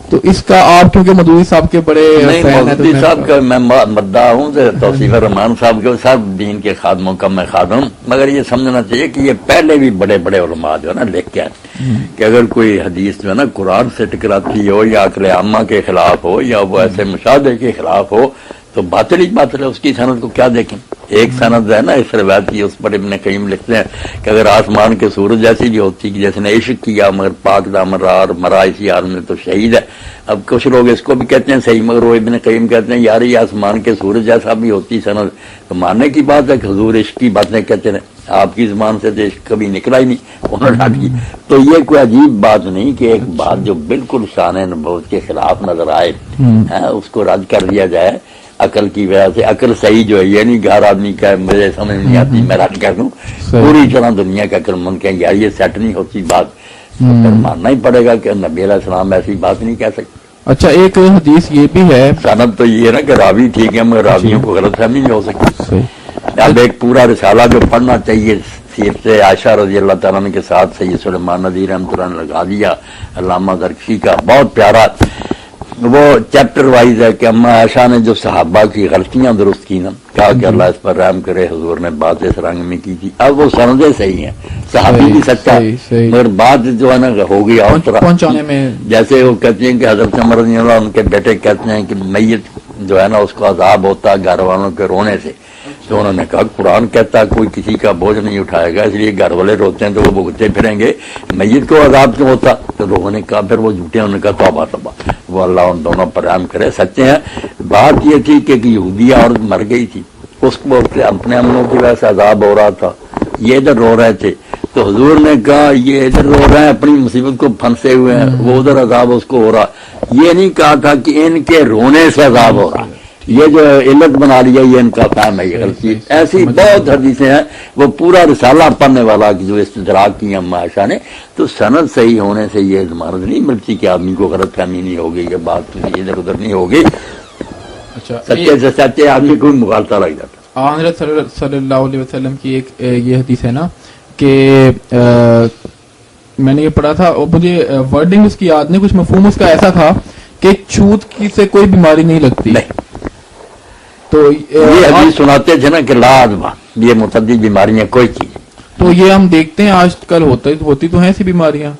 تو اس کا آپ کیونکہ مودودی صاحب کے بڑے مودودی صاحب کا میں مدعا ہوں توصیف الرحمان صاحب کے سب دین کے خادموں کا میں خادم، مگر یہ سمجھنا چاہیے کہ یہ پہلے بھی بڑے بڑے علماء جو ہے نا لکھ کے آئے کہ اگر کوئی حدیث جو ہے نا قرآن سے ٹکراتی ہو یا عقل عامہ کے خلاف ہو یا وہ ایسے مشاہدے کے خلاف ہو تو باطل ہی باطل ہے. اس کی سند کو کیا دیکھیں. ایک سند ہے نا اس روایت کی، اس پر ابن قیم لکھتے ہیں کہ اگر آسمان کے سورج جیسی بھی ہوتی کہ جس نے عشق کیا مگر پاک دامن مرا اسی حال میں تو شہید ہے. اب کچھ لوگ اس کو بھی کہتے ہیں صحیح، مگر وہ ابن قیم کہتے ہیں یار یہ آسمان کے سورج جیسا بھی ہوتی سند تو ماننے کی بات ہے کہ حضور عشق کی باتیں کہتے ہیں. آپ کی زبان سے تو عشق کبھی نکلا ہی نہیں انہوں نے. تو یہ کوئی عجیب بات نہیں کہ ایک بات جو بالکل شان نبوت کے خلاف نظر آئے اس کو رد کر دیا جائے عقل کی وجہ سے. عقل صحیح جو ہے یہ نہیں کہ ہر آدمی کا مجھے سمجھ نہیں آتی میں رد کر دوں. پوری طرح دنیا کا عقل مند کہ یار یہ سیٹ نہیں ہوتی بات، پھر ماننا ہی پڑے گا کہ نبی علیہ السلام ایسی بات نہیں کہہ سکتے. اچھا ایک حدیث یہ بھی ہے، سند تو یہ ہے نا کہ راوی ٹھیک ہے مگر راویوں کو غلط فہمی نہیں ہو سکتی. اب ایک پورا رسالہ جو پڑھنا چاہیے سیرت سے عائشہ رضی اللہ تعالیٰ عنہ کے ساتھ سید سلیمان ندوی رحمۃ اللہ نے لگا دیا، علامہ زرکشی کا بہت پیارا وہ چیپٹر وائز ہے کہ اما عائشہ نے جو صحابہ کی غلطیاں درست کی نا، کہا کہ اللہ اس پر رحم کرے، حضور نے بات اس رنگ میں کی تھی. اب وہ سندیں صحیح ہیں، صحابی بھی سچا، مگر بات جو ہے نا ہوگی اور طرح پہنچانے میں. جیسے وہ کہتے ہیں کہ حضرت عمر رضی اللہ عنہ ان کے بیٹے کہتے ہیں کہ میت جو ہے نا اس کو عذاب ہوتا ہے گھر والوں کے رونے سے. تو انہوں نے کہا قرآن کہتا ہے کوئی کسی کا بوجھ نہیں اٹھائے گا، اس لیے گھر والے روتے ہیں تو وہ بھگتے پھریں گے، میت کو عذاب کیوں ہوتا؟ تو لوگوں نے کہا پھر وہ جھوٹے، انہوں نے کہا توبہ توبہ، وہ اللہ ان دونوں پر رحم کرے، سچے ہیں. بات یہ تھی کہ یہودیہ عورت مر گئی تھی، اس کو اپنے عملوں کی وجہ سے عذاب ہو رہا تھا، یہ ادھر رو رہے تھے. تو حضور نے کہا یہ ادھر رو رہے ہیں اپنی مصیبت کو پھنسے ہوئے ہیں، وہ ادھر عذاب اس کو ہو رہا. یہ نہیں کہا تھا کہ ان کے رونے سے عذاب ہو رہا، یہ جو علت بنا لیا یہ ان کا فہم ہے، یہ غلطی. ایسی بہت حدیثیں ہیں، وہ پورا رسالہ پڑھنے والا جو استدراک کی اما عائشہ نے. تو سند صحیح ہونے سے یہ ضمانت نہیں ملتی کہ آدمی کو غلط فہمی نہیں ہوگی، یہ بات ادھر ادھر نہیں ہوگی. اچھا، سچے سے سچے آدمی کو مغالطہ لگ جاتا. حضرت صلی اللہ علیہ وسلم کی ایک یہ حدیث ہے نا کہ میں نے یہ پڑھا تھا اور مجھے ورڈنگ اس کی یاد نہیں، کچھ مفہوم اس کا ایسا تھا کہ چھوت کی سے کوئی بیماری نہیں لگتی. تو یہ حدیث سناتے تھے نا کہ لا ادوا، یہ متعدد بیماریاں کوئی چیز. تو یہ ہم دیکھتے ہیں آج کل ہوتی تو ہیں ایسی بیماریاں.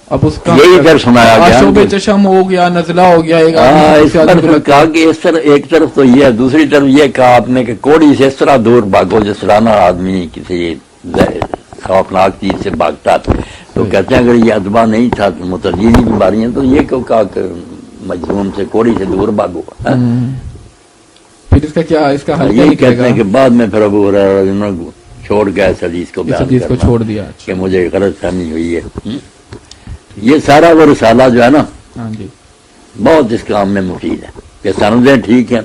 اب اس کا یہی پھر سنایا گیا، آشوب چشم ہو گیا، نزلہ ہو گیا. اس پر کہا کہ اس طرح ایک طرف تو یہ ہے، دوسری طرف یہ کہا آپ نے کہ کوڑی سے اس طرح دور بھاگو جس طرح نا آدمی کسی خوفناک چیز سے بھاگتا. تو کہتے ہیں اگر یہ ادوا نہیں تھا تو متعدد بیماریاں، تو یہ کیوں کہا کہ مجنون سے کوڑی سے دور بھاگو. پھر اس کا کیا، اس کا حل یہی کہتے ہیں کہ بعد میں پھر ابو ہریرہ چھوڑ گیا اس حدیث کو، اس حدیث کو چھوڑ دیا کہ مجھے غلط فہمی ہوئی ہے. یہ سارا وہ رسالہ جو ہے نا بہت اس کام میں مفید ہے کہ سندیں ٹھیک ہیں،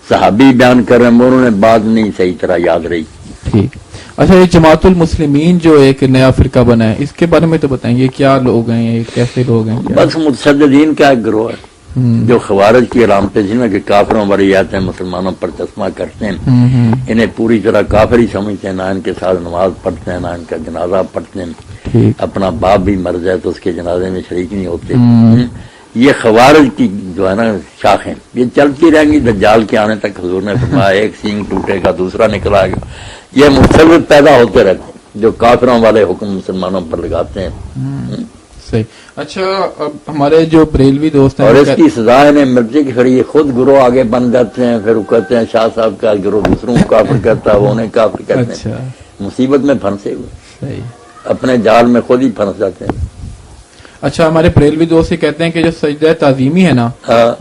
صحابی بیان کر رہے ہیں، انہوں نے بات نہیں صحیح طرح یاد رہی. ٹھیک. اچھا، یہ جماعت المسلمین جو ایک نیا فرقہ بنا ہے، اس کے بارے میں تو بتائیں، یہ کیا لوگ ہیں، یہ کیسے لوگ ہیں؟ بس متشددین کا ایک گروہ ہے جو خوارج کی علامتیں تھیں نا کہ کافروں والی آتے ہیں، مسلمانوں پر چشمہ کرتے ہیں، انہیں پوری طرح کافر ہی سمجھتے ہیں، نہ ان کے ساتھ نماز پڑھتے ہیں، نہ ان کا جنازہ پڑھتے ہیں، اپنا باپ بھی مر جائے تو اس کے جنازے میں شریک نہیں ہوتے. یہ خوارج کی جو ہے نا شاخیں یہ چلتی رہیں گی دجال کے آنے تک. حضور نے فرمایا ایک سینگ ٹوٹے گا دوسرا نکل آئے گا. یہ مختلف پیدا ہوتے رہتے ہیں جو کافروں والے حکم مسلمانوں پر لگاتے ہیں. صحیح. اچھا، اب ہمارے جو بریلوی دوست ہیں اور اس کی سزا انہیں ملتی کہ پھر یہ خود گروہ آگے بن جاتے ہیں، پھر وہ کہتے ہیں شاہ صاحب کا گروہ دوسروں کو کافر کرتا ہے، وہ انہیں کافر کہتے ہیں. مصیبت میں پھنسے ہوئے، اپنے جال میں خود ہی پھنس جاتے ہیں. اچھا، ہمارے بریلوی دوست یہ کہتے ہیں کہ جو سجدہ تعظیمی ہے نا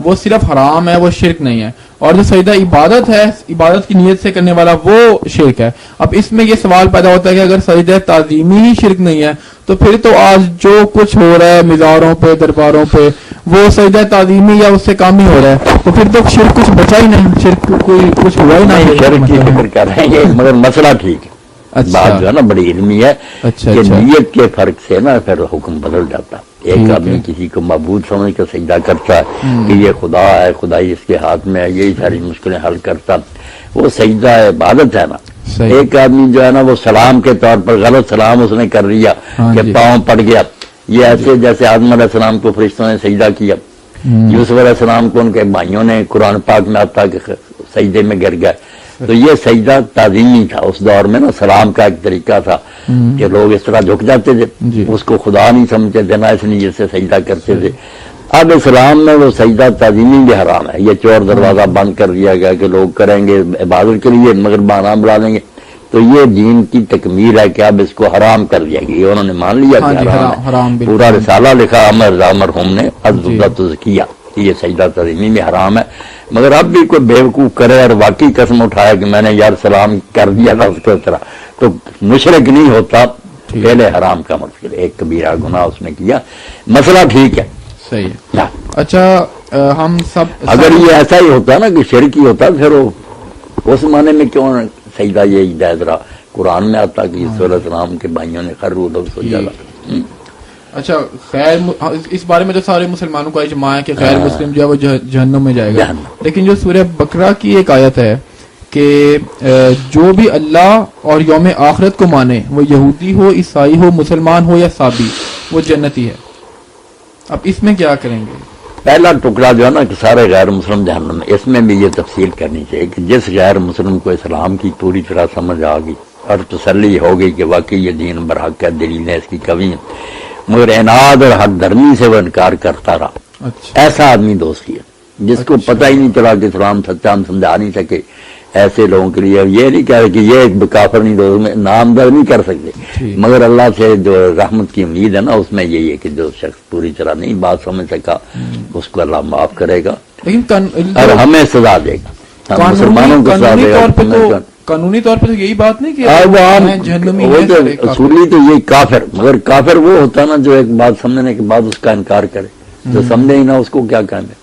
وہ صرف حرام ہے، وہ شرک نہیں ہے، اور جو سجدہ عبادت ہے، عبادت کی نیت سے کرنے والا وہ شرک ہے. اب اس میں یہ سوال پیدا ہوتا ہے کہ اگر سجدہ تعظیمی ہی شرک نہیں ہے تو پھر تو آج جو کچھ ہو رہا ہے مزاروں پہ، درباروں پہ، وہ سجدہ تعظیمی یا اس سے کام ہی ہو رہا ہے، تو پھر تو شرک کچھ بچا ہی نہیں، شرک کوئی کچھ ہوا ہی نہیں. شرک کی فکر کر رہے ہیں مگر مسئلہ ٹھیک ہے. بات جو ہے نا بڑی علمی ہے کہ نیت کے فرق سے نا پھر حکم بدل جاتا. ایک آدمی کسی کو معبود سمجھ کر سجدہ کرتا ہے کہ یہ خدا ہے، خدائی اس کے ہاتھ میں ہے، یہی ساری مشکلیں حل کرتا، وہ سجدہ عبادت ہے نا. ایک آدمی جو ہے نا وہ سلام کے طور پر غلط سلام اس نے کر لیا کہ پاؤں پڑ گیا. یہ ایسے جیسے آدم علیہ السلام کو فرشتوں نے سجدہ کیا، یوسف علیہ السلام کو ان کے بھائیوں نے قرآن پاک میں آتا کہ سجدے میں گر گئے. تو یہ سجدہ تعظیمی تھا اس دور میں نا، سلام کا ایک طریقہ تھا کہ لوگ اس طرح جھک جاتے تھے، اس کو خدا نہیں سمجھتے تھے، نہ اس نیت سے سجدہ کرتے تھے. اب اسلام میں وہ سجدہ تعظیمی بھی حرام ہے. یہ چور دروازہ بند کر دیا گیا کہ لوگ کریں گے عبادت کے لیے مگر بہانہ بنا لیں گے. تو یہ دین کی تکمیل ہے کہ اب اس کو حرام کر دیا گیا. یہ انہوں نے مان لیا کہ حرام ہے. پورا رسالہ لکھا عمر مرحوم نے کیا کہ یہ سجدہ تعظیمی میں حرام ہے. مگر اب بھی کوئی بیوقوف کرے اور واقعی قسم اٹھایا کہ میں نے یار سلام کر دیا تھا اس کو اس طرح، تو مشرک نہیں ہوتا، پہلے حرام کا مطلب ایک کبیرہ گناہ اس نے کیا. مسئلہ ٹھیک ہے، صحیح ہے. اچھا، ہم سب اگر یہ ایسا ہی ہوتا نا کہ شرک ہی ہوتا پھر وہ اس معنی میں کیوں سجدہ یہ جائز رہا؟ قرآن میں آتا کہ یوسف علیہ السلام کے بھائیوں نے خرو لفظ ہو جاتا. اچھا، خیر اس بارے میں تو سارے مسلمانوں کا اجماع ہے کہ غیر مسلم جو ہے وہ جہنم میں جائے گا. لیکن جو سورہ بقرہ کی ایک آیت ہے کہ جو بھی اللہ اور یوم آخرت کو مانے، وہ یہودی ہو، عیسائی ہو، مسلمان ہو یا صابی، وہ جنتی ہے. اب اس میں کیا کریں گے؟ پہلا ٹکڑا جو ہے نا کہ سارے غیر مسلم جہنم میں، اس میں بھی یہ تفصیل کرنی چاہیے کہ جس غیر مسلم کو اسلام کی پوری طرح سمجھ آ گئی اور تسلی ہو گئی کہ واقعی یہ دین برحق ہے، دلیلیں اس کی کمی ہیں، مگر اناد اور حق درمی سے وہ انکار کرتا رہا، اچھا ایسا آدمی دوستی ہے جس کو پتہ ہی نہیں چلا کہ اسلام سچا، ہم سمجھا نہیں سکے ایسے لوگوں کے لیے. یہ نہیں کہہ رہے کہ یہ ایک کافر نہیں، دوست میں نامزد نہیں کر سکتے، ٹھیک. مگر اللہ سے جو رحمت کی امید ہے نا اس میں یہی ہے کہ جو شخص پوری طرح نہیں بات سمجھ سکا اس کو اللہ معاف کرے گا لیکن اور ہمیں سزا دے گا، ہم مسلمانوں کو سزا دے گا. قانونی طور پہ تو یہی بات نہیں کہ وہ عام جہنمی وہ ہیں تو سارے کافر. اصولی تو یہی کافر، مگر کافر وہ ہوتا نا جو ایک بات سمجھنے کے بعد اس کا انکار کرے، جو سمجھے ہی نہ اس کو کیا کہیں گے.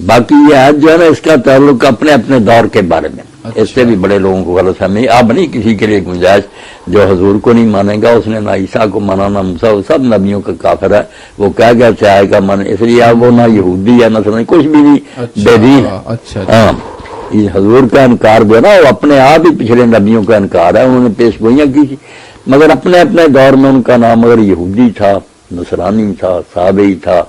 باقی یہ آج جو ہے نا اس کا تعلق اپنے اپنے دور کے بارے میں، اس سے بھی بڑے لوگوں کو غلط فہمی. اب نہیں کسی کے لیے گنجائش، جو حضور کو نہیں مانے گا اس نے نہ عیسیٰ کو مانا نہ موسیٰ، وہ سب نبیوں کا کافر ہے. وہ کہہ گیا سے آئے گا من، اس لیے اب وہ نہ یہودی ہے نہ سمجھ کچھ بھی نہیں، بے دین ہے. اچھا ہاں یہ حضور کا انکار جو ہے نا وہ اپنے آپ ہی پچھلے نبیوں کا انکار ہے. انہوں نے پیش گوئیاں کی تھی مگر اپنے اپنے دور میں ان کا نام اگر یہودی تھا، نصرانی تھا، صحابی تھا.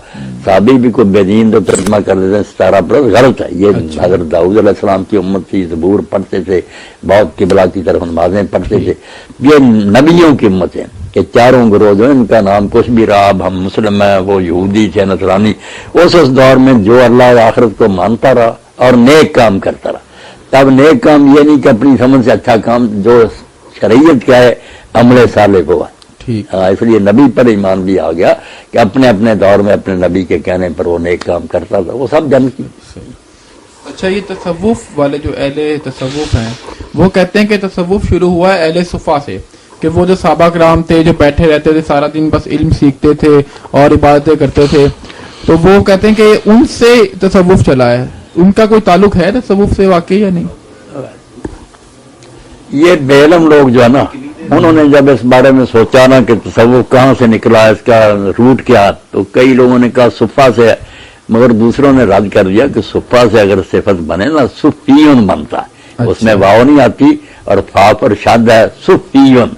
صحابی بھی کوئی بے دین تو ترجمہ کر دیتے ہیں 17 برس، غلط ہے. یہ حضرت داؤد علیہ السلام کی امت تھی، زبور پڑھتے تھے، بہت قبلہ کی طرف نمازیں پڑھتے تھے. یہ نبیوں کی امت ہے کہ چاروں گروہ جو ان کا نام کچھ بھی رہا. اب ہم مسلم ہیں، وہ یہودی تھے، نصرانی. اس دور میں جو اللہ آخرت کو مانتا رہا اور نیک کام کرتا رہا. تب نیک کام یہ نہیں کہ اپنی سمجھ سے اچھا کام، جو شریعت کیا ہے عمل صالح ہوا. اس لیے نبی پر ایمان بھی آ گیا کہ اپنے اپنے دور میں اپنے نبی کے کہنے پر وہ نیک کام کرتا تھا. وہ سب جن کی. اچھا یہ تصوف والے جو اہل تصوف ہیں وہ کہتے ہیں کہ تصوف شروع ہوا ہے اہل صفا سے، کہ وہ جو صحابہ کرام تھے جو بیٹھے رہتے تھے سارا دن بس علم سیکھتے تھے اور عبادتیں کرتے تھے، تو وہ کہتے ہیں کہ ان سے تصوف چلا ہے. ان کا کوئی تعلق ہے تصوف سے واقعی یا نہیں؟ یہ بے علم لوگ جو ہے نا انہوں نے جب اس بارے میں سوچا نا کہ تصوف کہاں سے نکلا، اس کا روٹ کیا، تو کئی لوگوں نے کہا صفا سے ہے، مگر دوسروں نے رد کر دیا کہ صفا سے اگر صفت بنے نا صفیون بنتا ہے. اس میں واو نہیں آتی اور فا پر شد ہے، صفیون.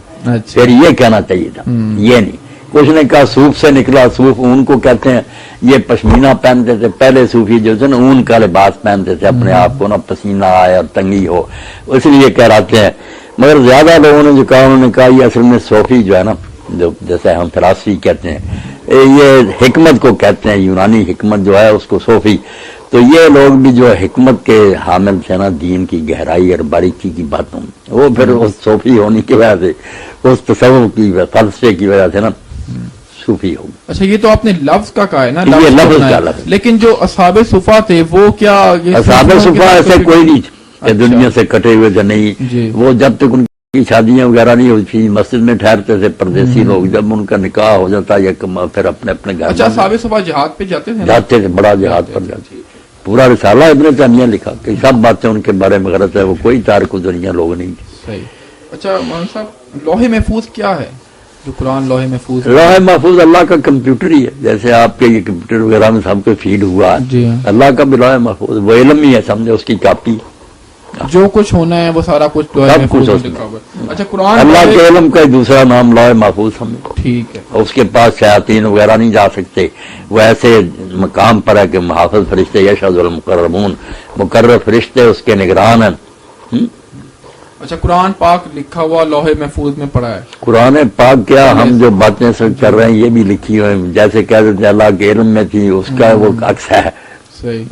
پھر یہ کہنا چاہیے تھا، یہ نہیں. کچھ نے کہا صوف سے نکلا، صوف اون کو کہتے ہیں. یہ پشمینہ پہنتے تھے پہلے صوفی جو تھے نا، اون کا لباس پہنتے تھے اپنے آپ کو نا پسینہ آئے اور تنگی ہو، اس لیے کہلاتے ہیں. مگر زیادہ لوگوں نے جو کہا انہوں نے کہا یہ اصل میں صوفی جو ہے نا، جو جیسے ہم فلاسفی کہتے ہیں، یہ حکمت کو کہتے ہیں، یونانی حکمت جو ہے اس کو صوفی. تو یہ لوگ بھی جو حکمت کے حامل تھے نا، دین کی گہرائی اور باریکی کی باتوں، وہ پھر اس صوفی ہونے کی وجہ سے، اس تصوف کی فلسفے کی وجہ سے نا صوفی ہو. اچھا یہ تو آپ نے لفظ کا کہا ہے نا، یہ لفظ کا لفظ. لیکن جو اصحاب صفا تھے وہ کیا اصحاب صفا ایسے کوئی نہیں کہ دنیا سے کٹے ہوئے تھے، نہیں. وہ جب تک ان کی شادیاں وغیرہ نہیں ہوتی تھی مسجد میں ٹھہرتے تھے پردیسی لوگ. جب ان کا نکاح ہو جاتا یا پھر اپنے اپنے گھر. اچھا اصحاب صفا جہاد پہ جاتے تھے؟ جاتے تھے، بڑا جہاد پر جاتے. پورا رسالہ ابن تیمیہ لکھا کہ سب باتیں ان کے بارے میں غلط ہے، وہ کوئی تارک دنیا لوگ نہیں. صحیح. اچھا مولانا صاحب لوح محفوظ کیا ہے؟ جو قرآن لوح محفوظ، لوح محفوظ اللہ کا کمپیوٹر ہی ہے. جیسے آپ کے یہ کمپیوٹر وغیرہ میں سب کو فیڈ ہوا ہے، اللہ کا بھی لوح محفوظ وہ علم ہی ہے، سمجھے اس کی کاپی. جو کچھ ہونا ہے وہ سارا کچھ لوح محفوظ میں لکھا ہوا ہے. اچھا قرآن اللہ کے علم کا دوسرا نام لوح محفوظ سمجھو. ٹھیک ہے. اس کے پاس شیاطین وغیرہ نہیں جا سکتے. وہ ایسے مقام پر ہے کہ محافظ فرشتے یشہد المقربون، مقرر فرشتے اس کے نگران ہیں. اچھا قرآن پاک لکھا ہوا لوح محفوظ میں پڑا ہے. قرآن پاک کیا ہم جو باتیں سب کر رہے ہیں یہ بھی لکھی ہوئی، جیسے کہہ دیتے اللہ کے علم میں تھی، اس کا وہ عکس ہے. صحیح.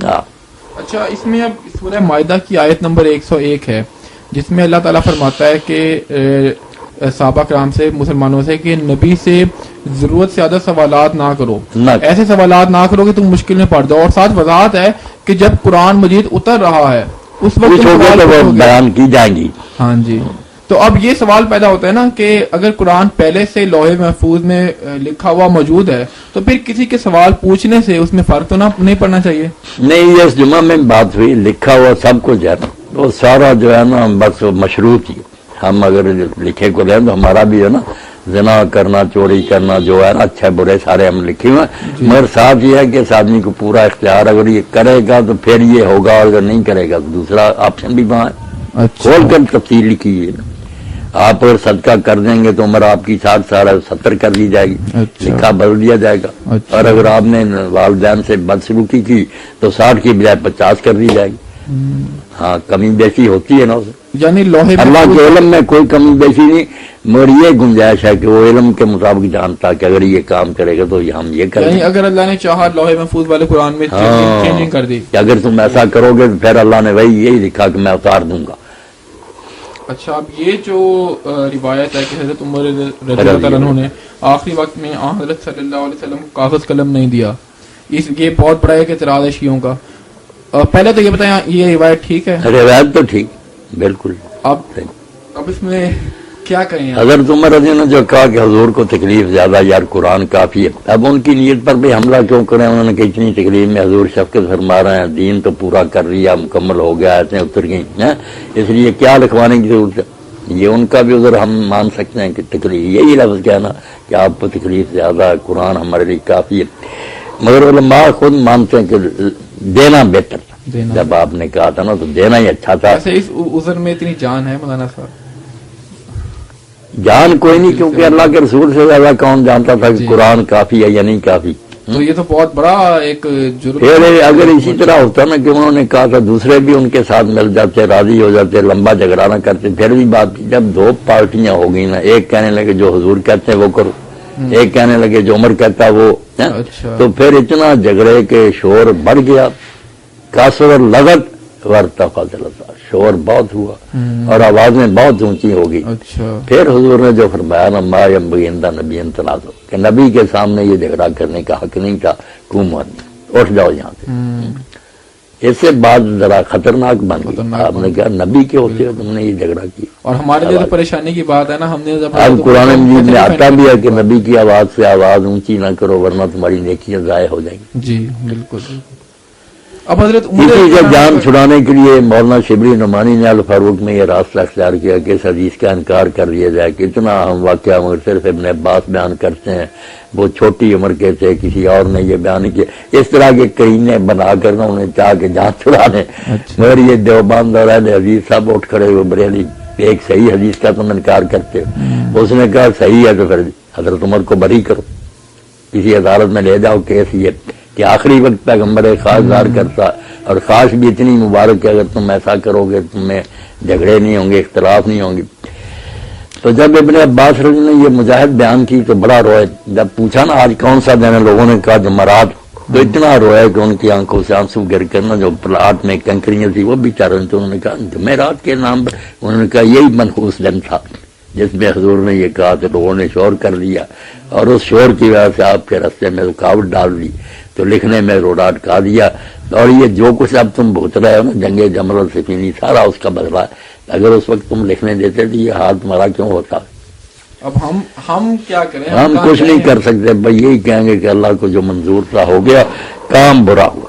اچھا اس میں اب سورہ مائدہ کی آیت نمبر 101 ہے جس میں اللہ تعالیٰ فرماتا ہے کہ صحابہ کرام سے، مسلمانوں سے، کہ نبی سے ضرورت سے زیادہ سوالات نہ کرو، ایسے سوالات نہ کرو کہ تم مشکل میں پڑ جاؤ. اور ساتھ وضاحت ہے کہ جب قرآن مجید اتر رہا ہے اس وقت بیان کی جائیں گی. ہاں جی. تو اب یہ سوال پیدا ہوتا ہے نا کہ اگر قرآن پہلے سے لوح محفوظ میں لکھا ہوا موجود ہے تو پھر کسی کے سوال پوچھنے سے اس میں فرق تو نہیں پڑنا چاہیے؟ نہیں، یہ اس جمعہ میں بات ہوئی لکھا ہوا سب کچھ ہے نا، وہ سارا جو ہے نا بس مشروط ہی. ہم اگر لکھے کو لیں تو ہمارا بھی ہے نا زنا کرنا، چوری کرنا، جو ہے نا اچھے برے سارے ہم لکھے ہوئے ہیں. مگر ساتھ یہ ہے کہ اس آدمی کو پورا اختیار، اگر یہ کرے گا تو پھر یہ ہوگا، اور اگر نہیں کرے گا تو دوسرا آپشن بھی وہاں ہے. کھول کر تفصیل لکھی ہے. آپ اگر صدقہ کر دیں گے تو عمر آپ کی 60 سال ہے 70 کر دی جائے گی، اچھا۔ لکھا بدل دیا جائے گا۔ اچھا۔ اور اگر آپ نے والدین سے بدسلوکی کی تو 60 کی بجائے 50 کر دی جائے گی۔ ہاں کمی بیشی ہوتی ہے نا اسے، یعنی لوہے میں اللہ کے علم میں کوئی کمی بیشی نہیں، مگر یہ گنجائش ہے کہ وہ علم کے مطابق جانتا کہ اگر یہ کام کرے گا تو ہم یہ کریں یعنی گے۔ اگر اللہ نے چاہا لوہے محفوظ والے قرآن میں چینجنگ کر دی۔ کہ اگر تم ایسا کرو گے تو پھر اللہ نے وہی یہی لکھا کہ میں اتار دوں گا۔ اچھا، اب یہ جو روایت ہے کہ حضرت عمر رضی اللہ عنہ نے آخری وقت میں حضرت صلی اللہ علیہ وسلم کو کاغذ قلم نہیں دیا، یہ بہت بڑا ایک اعتراض ہے شیعوں کا۔ پہلے تو یہ بتائیں یہ روایت ٹھیک ہے؟ روایت تو ٹھیک بالکل۔ اب اس میں کیا کہیں؟ حضرت عمر رضی اللہ عنہ نے جو کہا کہ حضور کو تکلیف زیادہ یار قرآن کافی ہے، اب ان کی نیت پر بھی حملہ کیوں کریں؟ انہوں نے کہ اتنی تکلیف میں حضور شفقت فرما رہے ہیں، دین تو پورا کر لیا، مکمل ہو گیا، ایسے اتر گئی ہیں، اس لیے کیا لکھوانے کی ضرورت ہے؟ یہ ان کا بھی عذر ہم مان سکتے ہیں کہ تکلیف، یہی لفظ کہنا کہ آپ کو تکلیف زیادہ ہے، قرآن ہمارے لیے کافی ہے، مگر علماء خود مانتے ہیں کہ دینا بہتر تھا۔ جب آپ نے کہا تھا نا تو دینا ہی اچھا تھا۔ ایسے اس عذر میں اتنی جان ہے مولانا صاحب؟ جان کوئی نہیں، کیونکہ اللہ کے رسول سے زیادہ کون جانتا تھا کہ قرآن کافی ہے یا نہیں کافی۔ تو یہ تو بہت بڑا ایک جرم۔ پھر اگر اسی طرح ہوتا نا کہ انہوں نے کہا تھا دوسرے بھی ان کے ساتھ مل جاتے، راضی ہو جاتے، لمبا جھگڑا نہ کرتے، پھر بھی بات تھی۔ جب دو پارٹیاں ہو گئی نا، ایک کہنے لگے جو حضور کہتے ہیں وہ کرو، ایک کہنے لگے جو عمر کہتا ہے وہ، تو پھر اتنا جھگڑے کے شور بڑھ گیا، کاسر لغت ورتفضل، شور بہت ہوا اور آوازیں بہت اونچی ہو گئی۔ پھر حضور نے جو فرمایا نا ما ينبغي عند نبی تنازع، کہ نبی کے سامنے یہ جھگڑا کرنے کا حق نہیں تھا، حکومت اٹھ جاؤ یہاں سے۔ اس سے بعد ذرا خطرناک بن گئی، آپ نے کہا نبی کے ہوتے ہوئے تم نے یہ جھگڑا کیا، اور ہمارے لیے تو پریشانی کی بات ہے نا، ہم نے اب قرآن مجید میں آتا بھی ہے کہ نبی کی آواز سے آواز اونچی نہ کرو ورنہ تمہاری نیکیاں ضائع ہو جائیں گی۔ جی بالکل۔ اب حضرت اسی سے جان چھڑانے کے لیے مولانا شبلی نعمانی نے الفاروق میں یہ راستہ اختیار کیا کہ اس حدیث کا انکار کر دیا جائے کہ اتنا اہم واقعہ مگر صرف ابن عباس بیان کرتے ہیں، وہ چھوٹی عمر کے تھے، کسی اور نے یہ بیان کیا، اس طرح کے کرینے بنا کر نہ انہیں چاہ کے جان چھڑا لیں۔ مگر یہ دیوبند اور اہل حدیث سب اٹھ کھڑے ہوئے، بریلی ایک صحیح حدیث کا تم انکار کرتے ہو، اس نے کہا صحیح ہے تو پھر حضرت عمر کو بری کرو، کسی عدالت میں لے جاؤ کیس یہ کہ آخری وقت پیغمبر خاص ظاہر کرتا، اور خاص بھی اتنی مبارک ہے، اگر تم ایسا کرو گے تمہیں جھگڑے نہیں ہوں گے، اختلاف نہیں ہوں گے۔ تو جب ابن عباس رضی نے یہ مجاہد بیان کی تو بڑا روئے، جب پوچھا نا آج کون سا دن ہے، لوگوں نے کہا جمعرات، تو اتنا روئے کہ ان کی آنکھوں سے آنسو گر کر نا جو پلاٹ میں کنکریاں تھی وہ بھی چار رہے، تو انہوں نے کہا جمعرات کے نام پر، انہوں نے کہا یہی منحوس دن تھا جس میں حضور نے یہ کہا، تو لوگوں نے شور کر لیا، اور اس شور کی وجہ سے آپ کے راستے میں رکاوٹ ڈال دی، تو لکھنے میں روڈا اٹکا دیا، اور یہ جو کچھ اب تم بھگت رہے ہو نا جنگ جمل اور سفینی، سارا اس کا بدلہ ہے۔ اگر اس وقت تم لکھنے دیتے تو یہ حال تمہارا کیوں ہوتا؟ اب ہم کیا کریں؟ ہم کچھ نہیں کر سکتے، بھائی یہی کہیں گے کہ اللہ کو جو منظور تھا ہو گیا، کام برا ہوا،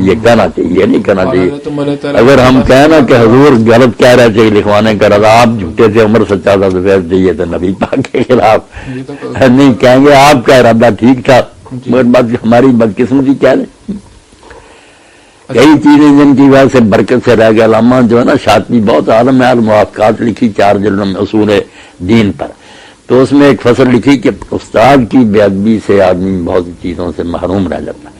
یہ کہنا چاہیے، یہ نہیں کہنا چاہیے۔ اگر ہم کہنا کہ حضور غلط کہہ رہے تھے لکھوانے کا رضا، آپ جھوٹے تھے، عمر سچا تھا، تو پھر یہ تو نبی پاک کے خلاف نہیں کہیں گے، آپ کا ارادہ ٹھیک تھا، مگر بات ہماری بدقسمتی کیا ہے، کئی چیزیں جن کی وجہ سے برکت سے رہ گیا۔ علامہ جو ہے نا شاطبی بہت عالم ہے، الموافقات لکھی 4 جلدوں میں اصول دین پر، تو اس میں ایک فصل لکھی کہ استاد کی بے ادبی سے آدمی بہت چیزوں سے محروم رہ جاتا ہے۔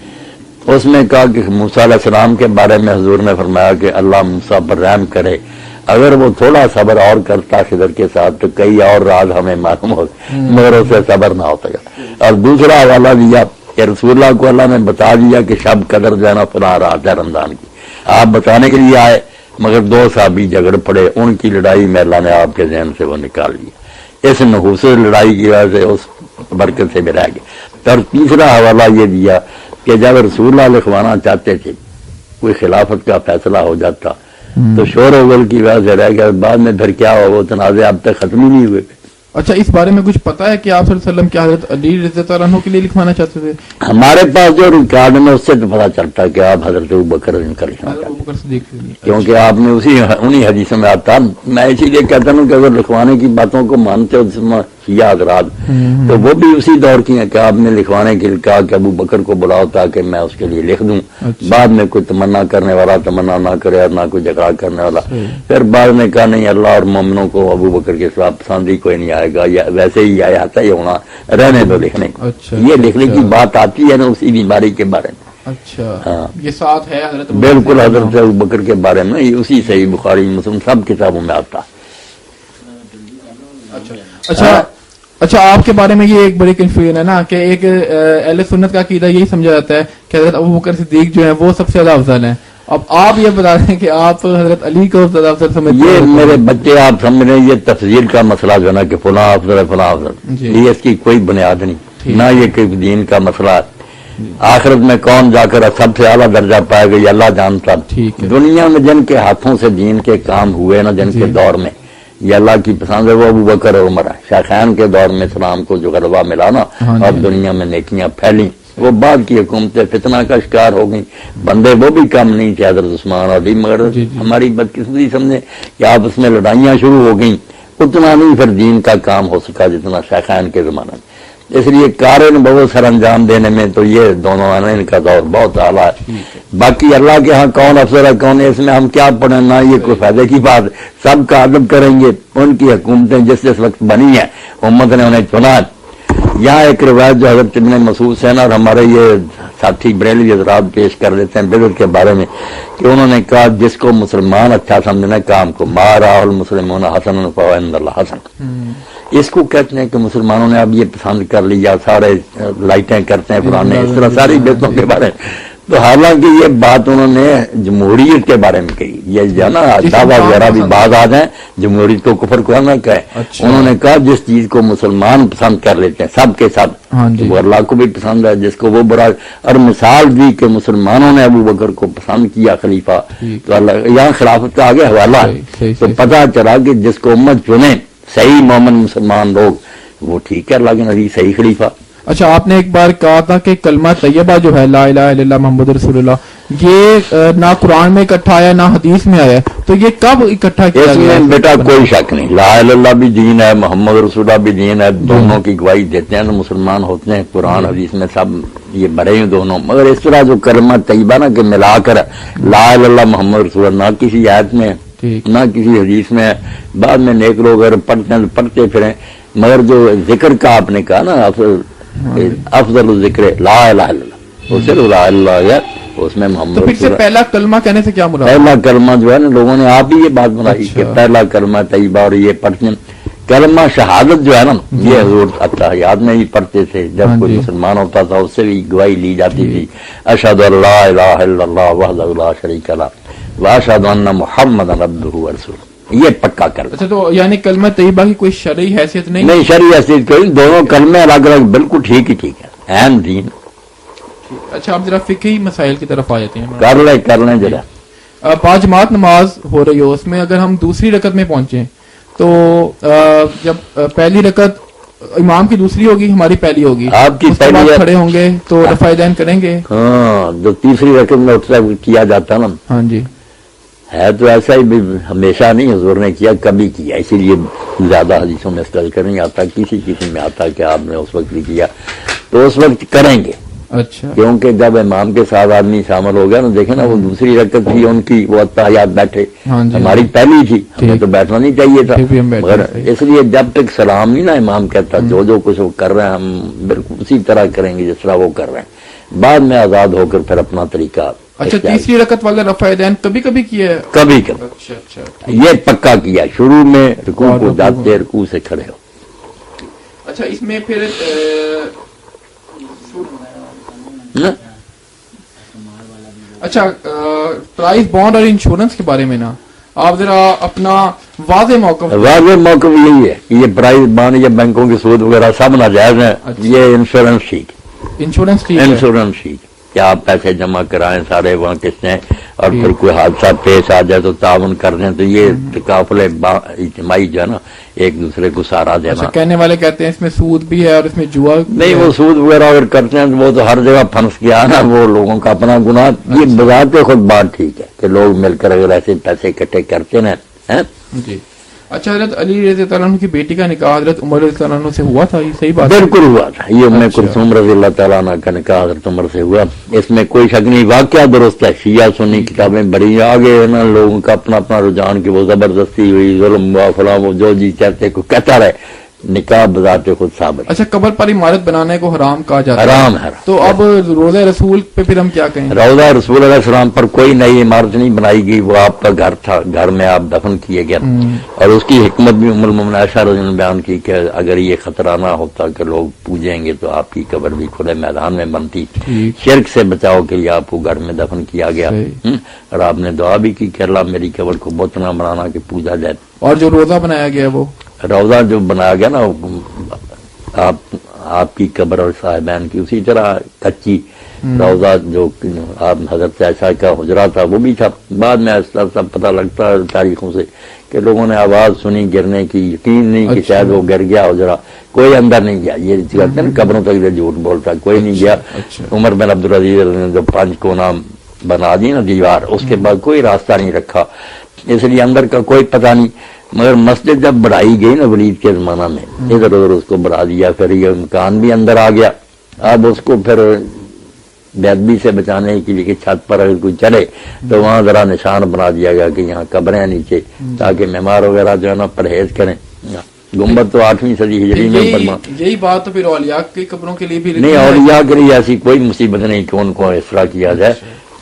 اس میں کہا کہ موسیٰ علیہ السلام کے بارے میں حضور نے فرمایا کہ اللہ موسیٰ پر رحم کرے، اگر وہ تھوڑا صبر اور کرتا خضر کے ساتھ تو کئی اور راز ہمیں معلوم ہوتے، مگر اسے صبر نہ ہوتا۔ اور دوسرا حوالہ دیا کہ رسول اللہ کو اللہ نے بتا دیا کہ شب قدر جو ہے نا فلاں رات ہے رمضان کی، آپ بتانے کے لیے آئے، مگر 2 صحابی جھگڑ پڑے، ان کی لڑائی میں اللہ نے آپ کے ذہن سے وہ نکال لیا، اس نحوس لڑائی کی وجہ سے اس برکت سے بھی رہ گئے۔ اور تیسرا حوالہ یہ دیا کہ جب رسول اللہ لکھوانا چاہتے تھے، کوئی خلافت کا فیصلہ ہو جاتا تو شور و غل کی وجہ سے رہ گیا، بعد میں پھر کیا ہو، وہ تنازع اب تک ختم ہی نہیں ہوئے۔ اچھا، اس بارے میں کچھ پتا ہے کہ آپ صلی اللہ علیہ وسلم کیا حضرت علی رضی اللہ عنہ کے لیے لکھوانا چاہتے تھے؟ ہمارے پاس جو ریکارڈ میں اس سے تو پتا چلتا ہے کہ آپ حضرت ابوبکر کا لکھنا چاہتے ہیں، کیونکہ آپ نے انہی حدیثوں میں آتا۔ میں اسی لیے کہتا ہوں کہ اگر لکھوانے کی باتوں کو مانتے ہو سیاح حضرات، تو وہ بھی اسی دور کی ہیں کہ آپ نے لکھوانے کے لیے کہا کہ ابو بکر کو بلاؤ تاکہ میں اس کے لیے لکھ دوں. بعد میں کوئی تمنا کرنے والا تمنا نہ کرے اور نہ کوئی جھگڑا کرنے والا. پھر بعد میں کہا نہیں، اللہ اور مومنوں کو ابو بکر کے خلاف پسند ہی کوئی نہیں آئے گا، یا ویسے ہی آتا ہی ہونا، رہنے دو لکھنے. یہ لکھنے کی بات آتی ہے نا اسی بیماری کے بارے میں. اچھا، یہ ساتھ ہے حضرت بالکل حضرت ابو بکر کے بارے میں، یہ اسی صحیح بخاری مسلم سب کتابوں میں آتا. اچھا، آپ کے بارے میں یہ ایک بڑی کنفیوژن ہے نا کہ ایک اہل سنت کا عقیدہ یہی سمجھا جاتا ہے کہ حضرت ابو بکر صدیق جو ہیں وہ سب سے زیادہ افضل ہیں. اب آپ یہ بتا رہے ہیں کہ آپ حضرت علی کو زیادہ افضل سمجھتے ہیں. یہ میرے بچے آپ سمجھ رہے ہیں، یہ تفضیل کا مسئلہ جو ہے نا کہ فلاں افضل ہے فلاں افضل، یہ اس کی کوئی بنیاد نہیں، نہ یہ کہ دین کا مسئلہ ہے. آخرت میں کون جا کر سب سے اعلیٰ درجہ پائے گا یہ اللہ جانتا. دنیا میں جن کے ہاتھوں سے دین کے کام ہوئے نا، جن کے دور میں یہ اللہ کی پسند ہے، وہ ابو بکر اور عمر ہے. شیخین کے دور میں اسلام کو جو غلبہ ملا نا اور دنیا میں نیکیاں پھیلیں، وہ بعد کی حکومتیں فتنہ کا شکار ہو گئیں. بندے وہ بھی کم نہیں تھے حضرت عثمان اور علی، مگر ہماری بدقسمتی سمجھے کہ آپس میں لڑائیاں شروع ہو گئیں. اتنا نہیں پھر دین کا کام ہو سکا جتنا شیخین کے زمانے میں. اس لیے کار نبوت سر انجام دینے میں تو یہ دونوں ان کا دور بہت اعلیٰ ہے. باقی اللہ کے ہاں کون افسر ہے کون ہے، اس میں ہم کیا پڑھیں، نہ یہ کوئی فائدے کی بات. سب کا ادب کریں گے. ان کی حکومتیں جس وقت بنی ہیں امت نے انہیں چنا. یہاں ایک روایت جو حضرت ابن مسعود سے نا اور ہمارے یہ ساتھی بریلوی حضرات پیش کر دیتے ہیں بدعت کے بارے میں، کہ انہوں نے کہا جس کو مسلمان اچھا سمجھنا کام کو مارا المسلمون حسن فعند اللہ حسن. اس کو کہتے ہیں کہ مسلمانوں نے اب یہ پسند کر لیا، سارے لائٹیں کرتے ہیں پرانے، اس طرح ساری بدعتوں کے بارے میں. تو حالانکہ یہ بات انہوں نے جمہوریت کے بارے میں کہی. یہ جو نا دعویٰ وغیرہ بھی بعض آ جائیں، جمہوریت کو کفر کو نہ کہے. انہوں نے کہا جس چیز کو مسلمان پسند کر لیتے ہیں سب کے سب، وہ اللہ کو بھی پسند ہے، جس کو وہ برا. اور مثال دی کہ مسلمانوں نے ابو بکر کو پسند کیا خلیفہ، تو اللہ یہاں خلافت کا آگے حوالہ ہے. تو پتہ چلا کہ جس کو امت چنے صحیح مومن مسلمان لوگ، وہ ٹھیک ہے اللہ کے نبی صحیح خلیفہ. اچھا، آپ نے ایک بار کہا تھا کہ کلمہ طیبہ جو ہے لا الہ الا اللہ محمد رسول اللہ، یہ نہ قرآن میں اکٹھا آیا نہ حدیث میں آیا، تو یہ کب اکٹھا کیا گیا؟ اس میں بیٹا کوئی شک نہیں، لا الہ الا اللہ بھی دین ہے، محمد رسول اللہ بھی دین ہے. دونوں کی گواہی دیتے ہیں تو مسلمان ہوتے ہیں. قرآن حدیث میں سب یہ بڑے ہیں دونوں. مگر اس طرح جو کلمہ طیبہ نا کہ ملا کر لا الہ الا اللہ محمد رسول اللہ، نہ کسی آیت میں نہ کسی حدیث میں. بعد میں نیک لوگ اگر پڑھتے ہیں تو پڑھتے پھریں، مگر جو ذکر کا آپ نے کہا نا افضل الذکر لا الہ الا اللہ، وہ صرف لا الہ ہے، اس میں محمد. تو پھر سے پہلا کلمہ کہنے سے کیا مراد؟ پہلا کلمہ جو ہے نا لوگوں نے آپ ہی یہ بات بنائی کہ پہلا کلمہ طیبہ، اور یہ پڑھتے ہیں کلمہ شہادت جو ہے نا یہ حضور اتحیات میں ہی پڑھتے تھے. جب کوئی مسلمان ہوتا تھا اس سے بھی گواہی لی جاتی تھی، اشہد ان لا الہ الا اللہ وحدہ لا شریک لہ واشہد ان محمدا عبدہ ورسولہ، یہ پکا کر. اچھا، تو یعنی کلمہ طیبہ کی کوئی شرعی حیثیت نہیں؟ نہیں، شرعی حیثیت کوئی، دونوں کلمے الگ الگ بالکل ٹھیک ہی ٹھیک ہے، اہم دین. اچھا، آپ ذرا فقہی مسائل کی طرف آ جاتے ہیں. کر لیں ذرا. پانچ جماعت نماز ہو رہی ہو، اس میں اگر ہم دوسری رکعت میں پہنچیں تو جب پہلی رکعت امام کی دوسری ہوگی ہماری پہلی ہوگی، آپ کی پہلی کھڑے ہوں گے تو رفع یدین کریں گے. ہاں، جو تیسری رکعت میں کیا جاتا نا، ہاں جی، ہے تو ایسا ہی ہمیشہ نہیں، حضور نے کیا کبھی کیا، اسی لیے زیادہ حدیثوں میں اس کا ذکر نہیں آتا. کسی میں آتا کہ آپ نے اس وقت بھی کیا تو اس وقت کریں گے. اچھا، کیونکہ جب امام کے ساتھ آدمی شامل ہو گیا نا، دیکھیں نا وہ دوسری رکعت تھی ان کی، وہ اتحیات بیٹھے، ہماری پہلی تھی، ہمیں تو بیٹھنا نہیں چاہیے تھا. مگر اس لیے جب تک سلام نہیں نا امام کہتا، جو کچھ وہ کر رہے ہیں ہم بالکل اسی طرح کریں گے جس طرح وہ کر رہے ہیں. بعد میں آزاد ہو کر پھر اپنا طریقہ. اچھا، تیسری رکعت والے رفع یدین کبھی کبھی کیا ہے؟ کبھی کبھی. اچھا، یہ پکا کیا شروع میں رکوع کو جاتے رکوع سے کھڑے ہو. اچھا، اس میں پھر اچھا پرائز بانڈ اور انشورنس کے بارے میں نا آپ ذرا اپنا واضح موقف یہی ہے کہ یہ پرائز بانڈ یا بینکوں کے سود وغیرہ سب ناجائز ہیں. یہ انشورنس ٹھیک، انشورنس ٹھیک کہ آپ پیسے جمع کرائیں سارے وہاں قسطیں، اور پھر کوئی حادثہ پیش آ جائے تو تعاون کر دیں، تو یہ تکافل اجتماعی جو ہے نا ایک دوسرے کو سہارا دینا. اچھا، کہنے والے کہتے ہیں اس میں سود بھی ہے اور اس میں جوا نہیں. وہ سود وغیرہ اگر کرتے ہیں تو وہ تو ہر جگہ پھنس گیا نا، وہ لوگوں کا اپنا گناہ. یہ بذات خود بات ٹھیک ہے کہ لوگ مل کر اگر ایسے پیسے اکٹھے کرتے ہیں. جی، اچھا، حضرت علی رضی اللہ عنہ کی بیٹی کا نکاح حضرت عمر رضی اللہ عنہ سے ہوا تھا، یہ صحیح بات ہے؟ بالکل ہوا تھا، یہ ام اچھا۔ کلثوم رضی اللہ تعالیٰ عنہ کا نکاح حضرت عمر سے ہوا، اس میں کوئی شک نہیں، واقعہ درست ہے، شیعہ سنی کتابیں بڑی آگے نا، لوگوں کا اپنا اپنا رجحان کہ وہ زبردستی ہوئی، ظلم ہوا، فلاں، وہ جو جی چاہتے کو کہتا رہے، نکاح بذات خود ثابت، اچھا، قبر پر عمارت بنانے کو حرام کہا جاتا ہے، حرام ہے۔ تو اب روضہ رسول پہ پھر ہم کیا کہیں؟ روضہ رسول علیہ السلام پر کوئی نئی عمارت نہیں بنائی گئی، وہ آپ کا گھر تھا، گھر میں آپ دفن کیے گئے، اور اس کی حکمت بھی ام المؤمنین عائشہ رضی اللہ عنہا نے بیان کی کہ اگر یہ خطرہ نہ ہوتا کہ لوگ پوجیں گے تو آپ کی قبر بھی کھلے میدان میں بنتی، شرک سے بچاؤ کے لیے آپ کو گھر میں دفن کیا گیا، اور آپ نے دعا بھی کی کہ اللہ میری قبر کو بت نہ بنانا کہ پوجا جائے۔ اور جو روزہ بنایا گیا وہ روضہ جو بنایا گیا نا آپ کی قبر اور صاحبین کی، اسی طرح کچی روضہ جو آپ حضرت عائشہ کا حجرہ تھا وہ بھی تھا، بعد میں ایسا سب پتہ لگتا ہے تاریخوں سے کہ لوگوں نے آواز سنی گرنے کی، یقین نہیں کہ شاید وہ گر گیا حجرہ، کوئی اندر نہیں گیا، یہ کہتے ہیں نا قبروں تک یہ جھوٹ بولتا، کوئی نہیں گیا۔ عمر بن عبدالعزیز نے جو 5 کونا بنا دی نا دیوار، اس کے بعد کوئی راستہ نہیں رکھا، اس لیے اندر کا کوئی پتہ نہیں، مگر مسجد جب بڑھائی گئی نا ولید کے زمانہ میں، ادھر ادھر اس کو بڑھا دیا، پھر یہ مکان بھی اندر آ گیا، اب اس کو پھر بے ادبی سے بچانے کے لیے کہ چھت پر اگر کوئی چلے تو وہاں ذرا نشان بنا دیا گیا کہ یہاں قبریں ہیں نیچے، تاکہ مہمان وغیرہ جو ہے نا پرہیز کریں۔ گنبد تو 8ویں صدی ہجری میں یہی بات تو پھر اولیاء کی قبروں کے لیے بھی نہیں، اولیاء کے لیے ایسی کوئی مصیبت نہیں کہ ان کو اس طرح کیا جائے،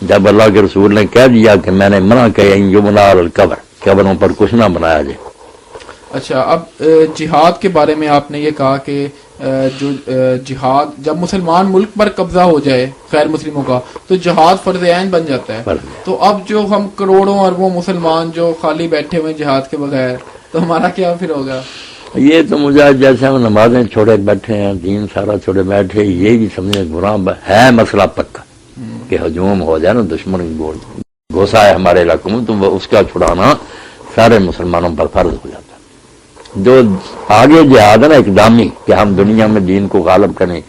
جب اللہ کے رسول نے کہہ دیا کہ میں نے منع کیا یمنا القبر، قبروں پر کچھ نہ بنایا جائے۔ اچھا، اب جہاد کے بارے میں آپ نے یہ کہا کہ جو جہاد جب مسلمان ملک پر قبضہ ہو جائے غیر مسلموں کا تو جہاد فرض عین بن جاتا ہے، تو اب جو ہم کروڑوں اربوں مسلمان جو خالی بیٹھے ہوئے جہاد کے بغیر، تو ہمارا کیا پھر ہوگا؟ یہ تو مجھے جیسے ہم نمازیں چھوڑے بیٹھے ہیں، دین سارا چھوڑے بیٹھے، یہ بھی سمجھے گناہ ہے، مسئلہ پکا کہ ہجوم ہو جائے نا، دشمن گول گھوسا ہے ہمارے علاقوں میں، تو اس کا چھڑانا سارے مسلمانوں پر فرض ہو جاتا ہے۔ جو آگے جہاد ہے نا اقدامی کہ ہم دنیا میں دین کو غالب کریں،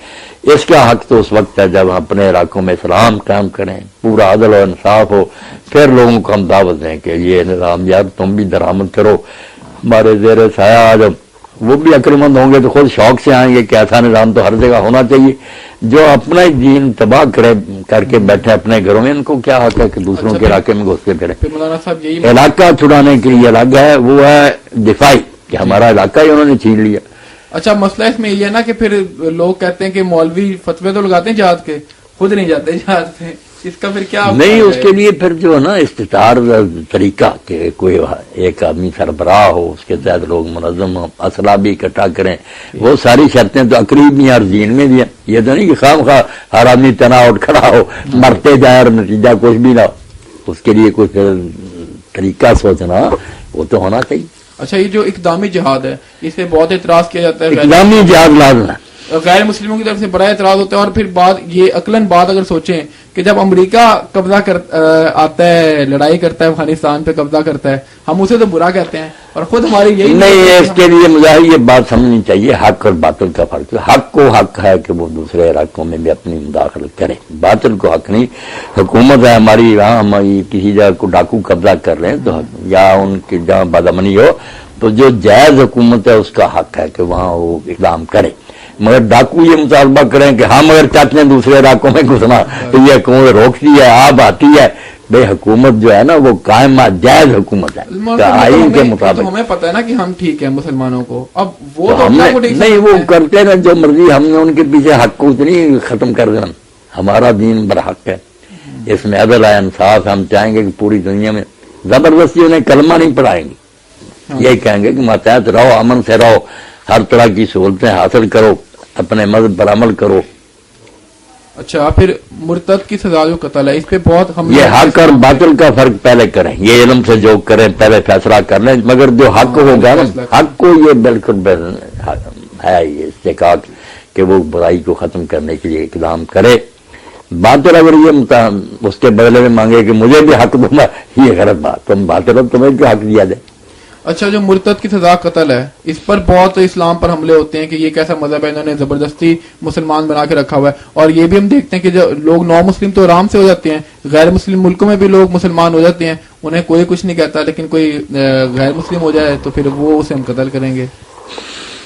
اس کا حق تو اس وقت ہے جب ہم اپنے علاقوں میں اسلام قائم کریں، پورا عدل و انصاف ہو، پھر لوگوں کو ہم دعوت دیں کہ یہ نظام یار تم بھی درآمد کرو، ہمارے زیر سایہ آ جاؤ۔ وہ بھی عقلمند ہوں گے تو خود شوق سے آئیں گے کہ ایسا نظام تو ہر جگہ ہونا چاہیے۔ جو اپنا ہی دین تباہ کر کے بیٹھے اپنے گھروں میں، ان کو کیا حق ہے کہ دوسروں کے علاقے میں گھس کے پھریں؟ مولانا صاحب یہی علاقہ چھڑانے کے لیے الگ ہے، وہ ہے دفاعی کہ ہمارا علاقہ ہی انہوں نے چھین لیا۔ اچھا، مسئلہ اس میں یہ ہے نا کہ پھر لوگ کہتے ہیں کہ مولوی فتوے تو لگاتے ہیں جہاد کے، خود نہیں جاتے جہاد پہ، اس کا پھر کیا نہیں، اس کے لیے پھر جو ہے نا استطار طریقہ کہ کوئی ایک آدمی سربراہ ہو، اس کے تحت لوگ منظم ہوں، اسلحہ بھی اکٹھا کریں، وہ ساری شرطیں تو عقلی بھی ہیں اور دین میں بھی ہیں۔ یہ تو نہیں کہ خام خواہ ہر آدمی تنا اٹھ کھڑا ہو، مرتے جائے اور نتیجہ کچھ بھی نہ ہو، اس کے لیے کچھ طریقہ سوچنا وہ تو ہونا چاہیے۔ اچھا، یہ جو اقدامی جہاد ہے اس پہ بہت اعتراض کیا جاتا ہے، اقدامی جہاد لازم ہے، غیر مسلموں کی طرف سے بڑا اعتراض ہوتا ہے، اور پھر بات یہ عقلاً بات اگر سوچیں کہ جب امریکہ قبضہ آتا ہے، لڑائی کرتا ہے افغانستان پہ قبضہ کرتا ہے، ہم اسے تو برا کہتے ہیں، اور خود ہماری یہی نہیں، اس کے لیے مجھے یہ بات سمجھنی چاہیے، حق اور باطل کا فرق ہے۔ حق کو حق ہے کہ وہ دوسرے علاقوں میں بھی اپنی مداخلت کرے، باطل کو حق نہیں۔ حکومت ہے ہماری، ہم کسی جگہ کو ڈاکو قبضہ کر رہے ہیں تو یا ان کی جہاں بدامنی ہو تو جو جائز حکومت ہے اس کا حق ہے کہ وہاں وہ اقدام کرے، مگر ڈاکو یہ مطالبہ کریں کہ ہم اگر چاہتے ہیں دوسرے علاقوں میں گھسنا تو یہ حکومت روکتی ہے، آپ آتی ہے۔ بھائی حکومت جو ہے نا وہ قائم جائز حکومت ہے آئین کے مطابق۔ ہمیں پتہ ہے نا کہ ہم ٹھیک ہیں مسلمانوں کو، اب وہ تو ہم نہیں، وہ کرتے نا جو مرضی، ہم نے ان کے پیچھے حق کو اتنی ختم کر دینا۔ ہمارا دین برحق ہے، اس میں عدل ہے، انصاف ہے۔ ہم چاہیں گے کہ پوری دنیا میں زبردستی انہیں کلمہ نہیں پڑھائیں گے، یہی کہیں گے کہ ماتحت رہو، امن سے رہو، ہر طرح کی سہولتیں حاصل کرو، اپنے مذہب پر عمل کرو۔ اچھا، پھر مرتد کی سزا جو قتل ہے اس پہ بہت ہم یہ حق اور باطل کا فرق پہلے کریں، یہ علم سے جو کریں پہلے فیصلہ کر لیں، مگر جو حق ہوگا نا، حق کو یہ بالکل ہے یہ استحقاق کہ وہ برائی کو ختم کرنے کے لیے اقدام کرے۔ باطل اگر یہ اس کے بدلے میں مانگے کہ مجھے بھی حق دوں گا، یہ غلط بات، تم باطل ہو، تمہیں کیوں حق دیا جائے؟ اچھا جو مرتد کی سزا قتل ہے، اس پر بہت اسلام پر حملے ہوتے ہیں کہ یہ کیسا مذہب ہے، انہوں نے زبردستی مسلمان بنا کے رکھا ہوا ہے. اور یہ بھی ہم دیکھتے ہیں کہ جو لوگ نو مسلم تو آرام سے ہو جاتے ہیں، غیر مسلم ملکوں میں بھی لوگ مسلمان ہو جاتے ہیں، انہیں کوئی کچھ نہیں کہتا، لیکن کوئی غیر مسلم ہو جائے تو پھر وہ اسے ہم قتل کریں گے.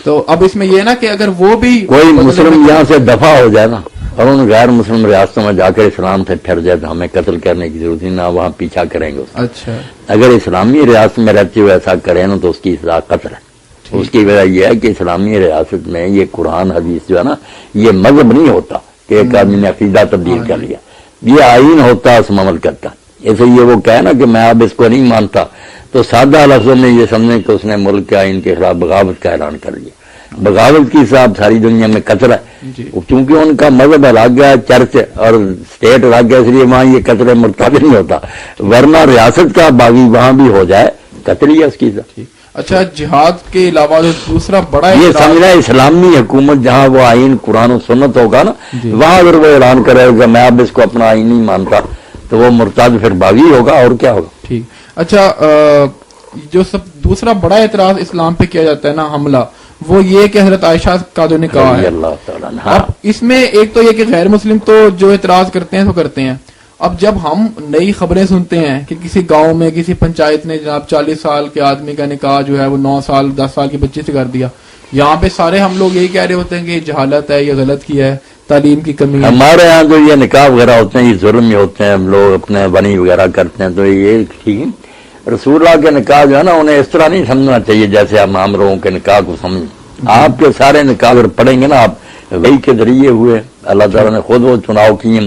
تو اب اس میں یہ نا کہ اگر وہ بھی کوئی مسلم یہاں سے دفع ہو جائے نا اور ان غیر مسلم ریاستوں میں جا کر اسلام سے پھر جائے تو ہمیں قتل کرنے کی ضرورت نہیں، نہ وہاں پیچھا کریں گے. اچھا اگر اسلامی ریاست میں رہتے ہوئے ایسا کریں نا تو اس کی سزا قتل ہے. اس کی وجہ یہ ہے کہ اسلامی ریاست میں یہ قرآن حدیث جو ہے نا یہ مذہب نہیں ہوتا کہ ایک آدمی نے عقیدہ تبدیل کر لیا، یہ آئین ہوتا ہے اس مملکت کا. ایسے یہ وہ کہے نا کہ میں اب اس کو نہیں مانتا تو سادہ لفظوں میں یہ سمجھیں کہ اس نے ملک کے آئین کے خلاف بغاوت کا اعلان کر لیا. بغاوت کی حساب ساری دنیا میں قتل ہے کیونکہ ان کا مذہب الگ ہے، چرچ اور اسٹیٹ الگ ہے، اس لیے وہاں یہ قتل مرتد نہیں ہوتا، ورنہ ریاست کا باغی وہاں بھی ہو جائے قتل ہی ہے اس کی. اچھا جہاد کے علاوہ جو دوسرا بڑا یہ سمجھنا اسلامی حکومت جہاں وہ آئین قرآن و سنت ہوگا نا وہاں اگر وہ اعلان کرے گا میں اب اس کو اپنا آئین نہیں مانتا تو وہ مرتد پھر باغی ہوگا اور کیا ہوگا. ٹھیک. اچھا جو سب دوسرا بڑا اعتراض اسلام پہ کیا جاتا ہے نا حملہ، وہ یہ کہ حضرت عائشہ کا جو نکاح ہے، اللہ تعالیٰ. اب اس میں ایک تو یہ کہ غیر مسلم تو جو اعتراض کرتے ہیں تو کرتے ہیں. اب جب ہم نئی خبریں سنتے ہیں کہ کسی گاؤں میں کسی پنچایت نے جناب 40 سال کے آدمی کا نکاح جو ہے وہ 9 سال 10 سال کی بچی سے کر دیا، یہاں پہ سارے ہم لوگ یہی کہہ رہے ہوتے ہیں کہ یہ جہالت ہے، یہ غلط کیا ہے، تعلیم کی کمی ہے. ہمارے ہاں جو یہ نکاح وغیرہ ہوتے ہیں یہ ظلم ہی ہوتے ہیں، ہم لوگ اپنے بنی وغیرہ کرتے ہیں تو یہ ٹھیک ہے. رسول اللہ کے نکاح جو ہے نا انہیں اس طرح نہیں سمجھنا چاہیے جیسے ہم عام لوگوں کے نکاح کو سمجھ. آپ کے سارے نکاح اگر پڑھیں گے نا آپ وہی کے ذریعے ہوئے، اللہ تعالیٰ نے خود وہ چناؤ کیے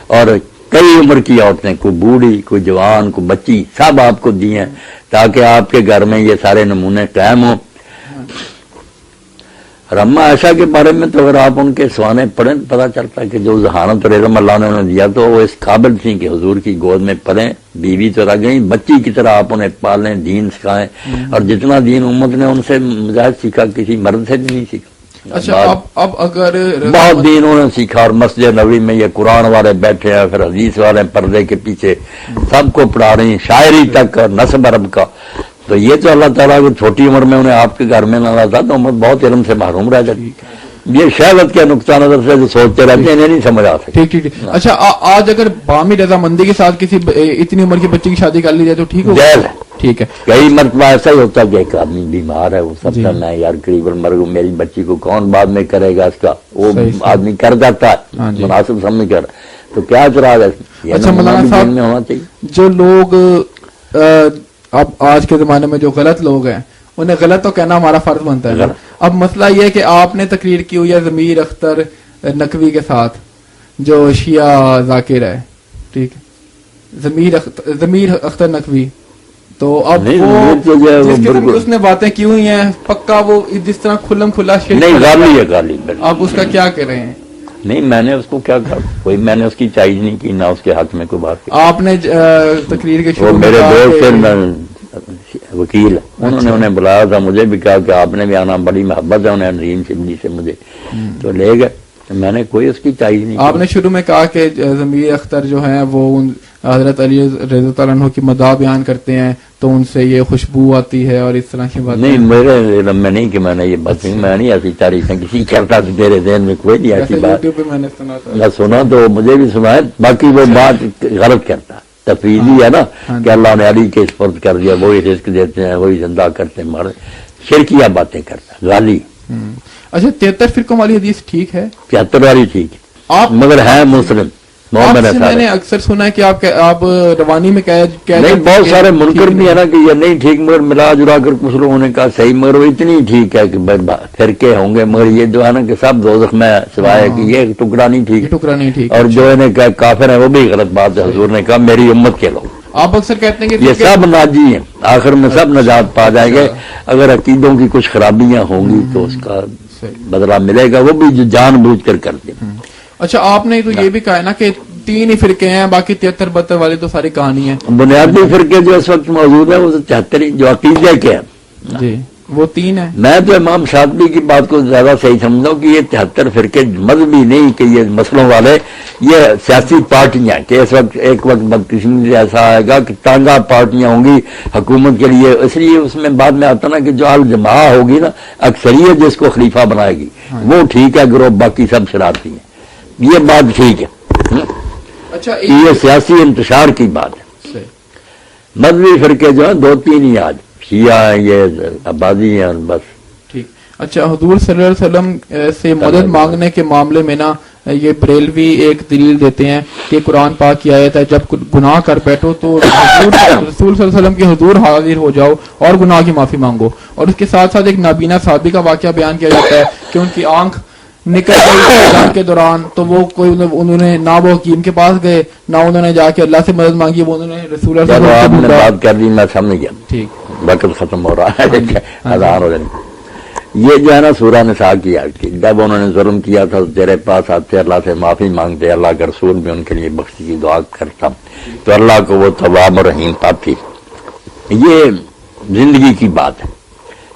اور کئی عمر کی عورتیں، کوئی بوڑھی کوئی جوان کوئی بچی سب آپ کو دی ہیں تاکہ آپ کے گھر میں یہ سارے نمونے قائم ہوں. رما عائشہ کے بارے میں تو اگر آپ ان کے سوانے پڑھیں پتہ چلتا ہے کہ جو ذہانت اور علم اللہ نے انہیں دیا تو وہ اس قابل تھی کہ حضور کی گود میں پڑھیں، بیوی تو رہ گئی، بچی کی طرح آپ انہیں پالیں، دین سکھائیں. اور جتنا دین امت نے ان سے مجاہد سیکھا کسی مرد سے بھی نہیں سیکھا. اچھا اب اگر بہت دین انہوں نے سیکھا اور مسجد نبوی میں یہ قرآن والے بیٹھے ہیں، پھر حدیث والے پردے کے پیچھے سب کو پڑھا رہی ہیں، شاعری تک اور نصب عرب کا. تو یہ تو اللہ تعالیٰ کو چھوٹی عمر میں انہیں آپ کے گھر میں نہ لاتا تو امت بہت علم سے محروم رہ جاتی. یہ شہوت کے نقطہ نظر سے جو سوچتے رہتے ہیں انہیں نہیں سمجھ آ سکتے. ٹھیک. اچھا آج اگر بامی رضامندی کے ساتھ کسی اتنی عمر کی بچی کی شادی کر لی جائے تو ٹھیک ہو جائز ہے. ٹھیک ہے. کئی مرتبہ ایسا ہی ہوتا ہے کہ ایک آدمی بیمار ہے، وہ سب میں یار قریب المرگ میری بچی کو کون بعد میں کرے گا، اس کا وہ آدمی کر جاتا ہے مناسب سمجھ کر تو کیا اعتراض ہے. اچھا مولانا صاحب میں ہونا چاہیے. جو لوگ اب آج کے زمانے میں جو غلط لوگ ہیں انہیں غلط تو کہنا ہمارا فرض بنتا ہے. اب مسئلہ یہ ہے کہ آپ نے تقریر کی ہوئی ہے ضمیر اختر نقوی کے ساتھ جو شیعہ ذاکر ہے، ٹھیک ہے، ضمیر اختر نقوی، تو اب اس نے باتیں کی ہوئی ہیں پکا وہ جس طرح کھلم کھلا غالی. آپ اس کا کیا کر رہے ہیں؟ نہیں میں نے اس کو کیا کہا، کوئی میں نے اس کی چائز نہیں کی، نہ اس کے حق میں کوئی بات کی. آپ نے تقریر کے شروع میرے دوست وکیل انہوں نے انہیں بلایا تھا، مجھے بھی کہا کہ آپ نے بھی آنا، بڑی محبت ہے انہیں نظیم شبلی سے مجھے، تو لے گئے. میں نے کوئی اس کی چائز نہیں. آپ نے شروع میں کہا کہ ضمیر اختر جو ہیں وہ حضرت علی رضی اللہ عنہ کی مداح بیان کرتے ہیں تو ان سے یہ خوشبو آتی ہے اور اس طرح کی بات. نہیں میرے علم میں نہیں کہ میں نے یہ بات میں نہیں ایسی تعریفیں کسی کرتا تو تیرے ذہن میں کوئی نہیں ایسی بات میں سنا تو مجھے بھی سنا ہے. باقی وہ بات غلط کرتا تفریحی ہے نا کہ اللہ نے علی کے سپرد کر دیا، وہی رزق دیتے ہیں، وہی زندہ کرتے ہیں، مارے شرکیہ باتیں کرتا غالی. اچھا 73 فرقوں والی حدیث ٹھیک ہے؟ 73 والی ٹھیک ہے مگر ہے مسلم. میں نے اکثر سنا ہے کہ آپ روانی میں نہیں بہت سارے منکر بھی ہے نا کہ یہ نہیں ٹھیک، مگر ملا جلا کر کچھ لوگوں نے کہا صحیح، مگر وہ اتنی ٹھیک ہے کہ فرقے ہوں گے مگر یہ جو ہے نا کہ سب دوزخ میں سوائے کہ یہ ٹکڑا نہیں ٹھیک، اور جو انہیں کہا کافر ہیں وہ بھی غلط بات ہے. حضور نے کہا میری امت کے لوگ آپ اکثر کہتے ہیں کہ یہ سب ناجی ہیں، آخر میں سب نجات پا جائیں گے. اگر عقیدوں کی کچھ خرابیاں ہوں گی تو اس کا بدلہ ملے گا، وہ بھی جو جان بوجھ کر کرتے. اچھا آپ نے تو یہ بھی کہا ہے نا کہ 3 ہی فرقے ہیں، باقی 73 والے تو ساری کہانی ہے. بنیادی فرقے جو اس وقت موجود ہیں وہ 74 جو عقیدے کے ہیں. جی وہ 3 ہے. میں تو امام شاطبی کی بات کو زیادہ صحیح سمجھتا ہوں کہ یہ 73 فرقے مذہبی نہیں کہ یہ مسئلوں والے، یہ سیاسی پارٹیاں کہ اس وقت ایک وقت بدقسمتی سے ایسا آئے گا کہ تانگا پارٹیاں ہوں گی حکومت کے لیے، اس لیے اس میں بعد میں آتا نا کہ جو الجماع ہوگی نا، اکثریت جس کو خلیفہ بنائے گی وہ ٹھیک ہے، گروہ باقی سب شرارتی ہیں، یہ بات ٹھیک ہے. اچھا یہ سیاسی انتشار کی بات ہے. مذہبی فرقے جو ہیں 2-3 ہی آج شیعہ ہیں، یہ آبادی ہیں اور بس. ٹھیک. اچھا حضور صلی اللہ علیہ وسلم سے مدد مانگنے کے معاملے میں نا یہ بریلوی ایک دلیل دیتے ہیں کہ قرآن پاک کی آیت ہے جب گناہ کر بیٹھو تو رسول صلی اللہ علیہ وسلم کے حضور حاضر ہو جاؤ اور گناہ کی معافی مانگو. اور اس کے ساتھ ساتھ ایک نابینا صحابی کا واقعہ بیان کیا جاتا ہے کہ ان کی آنکھ نکل گئی جنگ کے دوران، تو وہ کوئی انہوں نے نہ وہ حکیم کے پاس گئے نہ انہوں نے جا کے اللہ سے مدد مانگی، وہ انہوں نے رسول اللہ صلی اللہ علیہ وسلم سے بات کر دی، میں سمجھ گیا. ٹھیک. وقت ختم ہو رہا ہے، ہزار ہو جائیں. یہ جو ہے نا سورہ نساء کی آیت کی، جب انہوں نے ظلم کیا تھا تیرے پاس آتے اللہ سے معافی مانگتے، اللہ کا رسول بھی ان کے لیے بخشی کی دعا کرتا تو اللہ کو وہ تواب اور رحیم پاتی. یہ زندگی کی بات ہے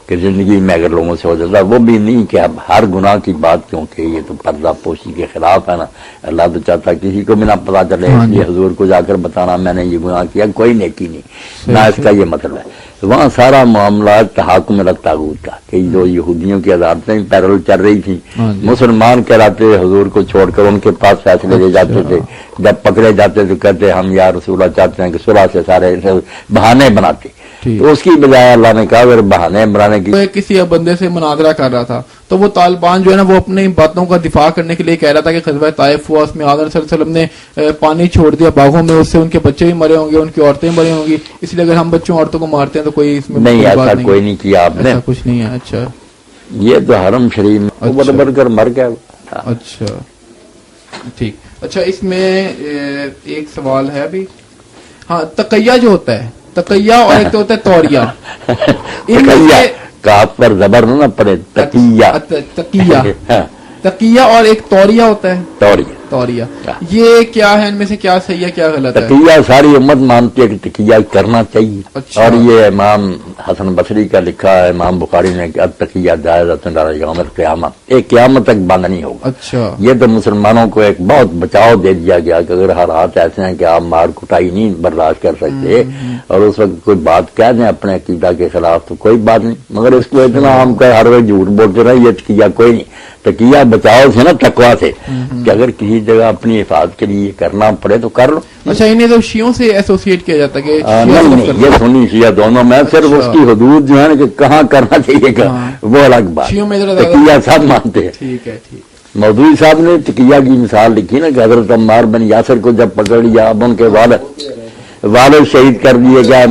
کہ زندگی میں اگر لوگوں سے ہو جاتا، وہ بھی نہیں کہ اب ہر گناہ کی بات، کیونکہ یہ تو پردہ پوشی کے خلاف ہے نا. اللہ تو چاہتا کسی کو بھی نہ پتا چلے، اس لیے حضور کو جا کر بتانا میں نے یہ گناہ کیا، کوئی نیکی نہیں، نہ اس کا یہ مطلب ہے. وہاں سارا معاملات تحاکم الطاغوت کا کہ جو یہودیوں کی عدالتیں پیرل چل رہی تھیں، مسلمان کہلاتے حضور کو چھوڑ کر ان کے پاس فیصلے لے جاتے تھے، جب پکڑے جاتے تو کہتے ہم یا رسول اللہ چاہتے ہیں کہ صلح سے سارے بہانے بناتے. تو اس کی بجائے اللہ نے کہا اگر بہانے بنانے کی، کسی بندے سے مناظرہ کر رہا تھا تو وہ طالبان جو ہے نا وہ اپنی باتوں کا دفاع کرنے کے لیے کہہ رہا تھا کہ غزوہ طائف ہوا، اس میں آدم صلی اللہ علیہ وسلم نے پانی چھوڑ دیا باغوں میں، اس سے ان کے بچے بھی مرے ہوں گے، ان کی عورتیں مرے ہوں گی، اس لیے اگر ہم بچوں عورتوں کو مارتے ہیں تو کوئی اس میں نہیں، ایسا کوئی نہیں کیا آپ نے، ایسا کچھ نہیں ہے. اچھا یہ تو حرم شریف میں بڑھ بڑھ کر مر گیا. اچھا ٹھیک. اچھا اس میں ایک سوال ہے ابھی. ہاں تقیہ جو ہوتا ہے، تقیہ اور ایک تو ہوتا ہے توریہ. کاف پر زبر نہ پڑے، تقیہ. تقیہ تقیہ اور ایک توریہ ہوتا ہے. توریہ یہ کیا ہے، ان میں سے کیا صحیح ہے کیا غلط ہے؟ تقیہ ساری امت مانتی ہے کہ تقیہ کرنا چاہیے. اچھا. اور یہ امام حسن بصری کا لکھا ہے، امام بخاری نے کہ اب تقیہ جائز یوم القیامہ، ایک قیامت تک بند نہیں ہوگا. اچھا. یہ تو مسلمانوں کو ایک بہت بچاؤ دے دیا گیا کہ اگر حالات ایسے ہیں کہ آپ مار کٹائی نہیں برداشت کر سکتے اور اس وقت کوئی بات کہہ دیں اپنے عقیدہ کے خلاف تو کوئی بات نہیں، مگر اس کو اتنا ہم ہر وقت جھوٹ بولتے رہے، یہ تقیہ کوئی نہیں. تقیہ بچاؤ سے نا، تقویٰ سے، کہ اگر کسی جگہ اپنی حفاظت کے لیے کرنا پڑے تو کر لو. اچھا انہیں تو شیعوں سے ایسوسیٹ کیا جاتا ہے کہ نہیں، یہ سنی شیعہ دونوں میں صرف اس کی حدود جو ہے نا کہ کہاں کرنا چاہیے گا وہ الگ بات. تقیہ سب مانتے ہیں. ٹھیک ہے. ٹھیک. مودودی صاحب نے تقیہ کی مثال لکھی نا کہ حضرت عمار بن یاسر کو جب پکڑ لیا، اب ان کے والد شہید کر دیے گئے،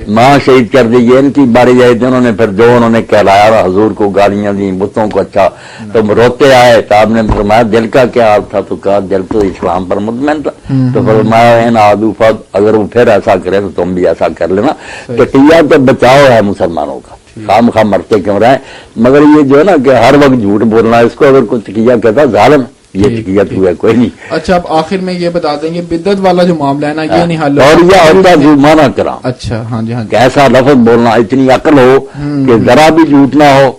ماں شہید کر دی گئی، ان کی باری آئی تھی، انہوں نے پھر جو انہوں نے کہلایا حضور کو گالیاں دی، بتوں کو اچھا، تو روتے آئے. تو آپ نے فرمایا دل کا کیا حال تھا؟ تو کہا دل تو اسلام پر مطمئن تھا. تو فرمایا اگر وہ پھر ایسا کرے تو تم بھی ایسا کر لینا. تقیہ تو بچاؤ ہے مسلمانوں کا، خام خواہ مرتے کیوں رہے. مگر یہ جو ہے نا کہ ہر وقت جھوٹ بولنا، اس کو اگر کوئی تقیہ کہتا ظالم، یہ تقیت ہوا کوئی نہیں. اچھا اب آخر میں یہ بتا دیں گے بدعت والا جو معاملہ ہے نا یہ نہیں حل اور یہ ہوتا جو مانا کرا. اچھا ہاں جی. ہاں جی. ایسا لفظ بولنا، اتنی عقل ہو کہ ذرا بھی جھوٹ نہ ہو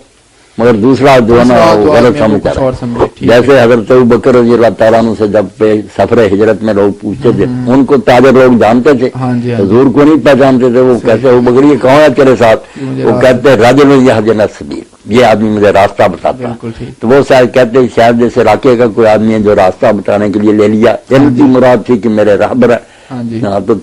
مگر دوسرا جو ہے نا غلط سمجھتا ہے. جیسے حضرت ابوبکر رضی اللہ تعالیٰ عنہ سے جب سفر ہجرت میں لوگ پوچھتے تھے، ان کو تاجر لوگ جانتے تھے، حضور کو نہیں پہچانتے تھے. وہ کیسے ابوبکر یہ کون ہے تیرے ساتھ؟ وہ کہتے رجل یہدی السبیل، یہ آدمی مجھے راستہ بتاتا ہے. تو وہ شاید کہتے شاید جیسے علاقے کا کوئی آدمی ہے جو راستہ بتانے کے لیے لے لیا، ان کی مراد تھی کہ میرے راہبر ہے. تو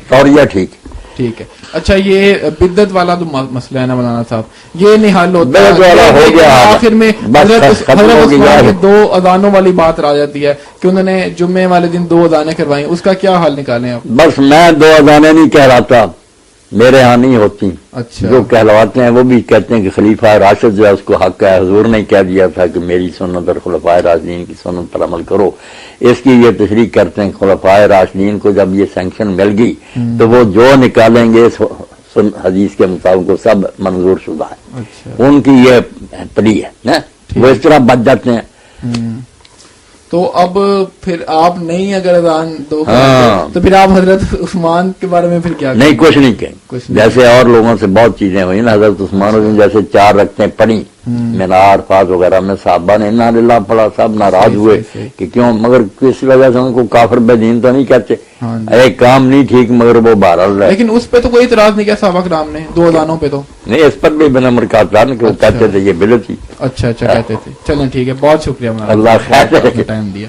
توریہ ٹھیک ہے. اچھا یہ بدعت والا جو مسئلہ ہے نا مولانا صاحب، یہ نہیں حل ہوتا ہو گیا آخر میں. حضرت عثمان کی 2 اذانوں والی بات آ جاتی ہے کہ انہوں نے جمعے والے دن 2 اذانیں کروائی، اس کا کیا حل نکالیں آپ؟ بس میں 2 اذانیں نہیں کہلاتا، میرے ہاں نہیں ہوتی. اچھا. جو کہلواتے ہیں وہ بھی کہتے ہیں کہ خلیفہ راشد جو ہے اس کو حق ہے، حضور نے کہہ دیا تھا کہ میری سنت اور خلفائے راشدین کی سنت پر عمل کرو. اس کی یہ تشریح کرتے ہیں خلفائے راشدین کو جب یہ سینکشن مل گئی تو وہ جو نکالیں گے حدیث کے مطابق وہ سب منظور شدہ ہے. ان کی یہ پلی ہے نا، وہ اس طرح بچ جاتے ہیں. تو اب پھر آپ نہیں اگر اذان دو ہاں۔ تو پھر آپ حضرت عثمان کے بارے میں پھر کیا نہیں کچھ نہیں کچھ کہیں نہیں۔ جیسے اور لوگوں سے بہت چیزیں ہوئی نا حضرت عثمان رضی اللہ عنہ جیسے 4 رکعتیں پڑھی مینار فاز وغیرہ میں صحابہ نے انا للہ پڑھا، سب ناراض ہوئے صحیح۔ کہ کیوں، مگر کس وجہ سے ان کو کافر بے دین تو نہیں کہتے، ہاں جی۔ ایک کام نہیں ٹھیک مگر وہ بہرحال ہے۔ لیکن اس پہ تو کوئی اعتراض نہیں کیا صحابہ کرام نے 2 اذانوں پہ تو؟ نہیں اس پر بھی بنا مرکات تھا نا کہ وہ اچھا۔ کہتے تھے یہ بدعت ہی۔ اچھا کہتے تھے، چلیں ٹھیک ہے، بہت شکریہ، اللہ خیر رکھے۔ ٹائم دیا۔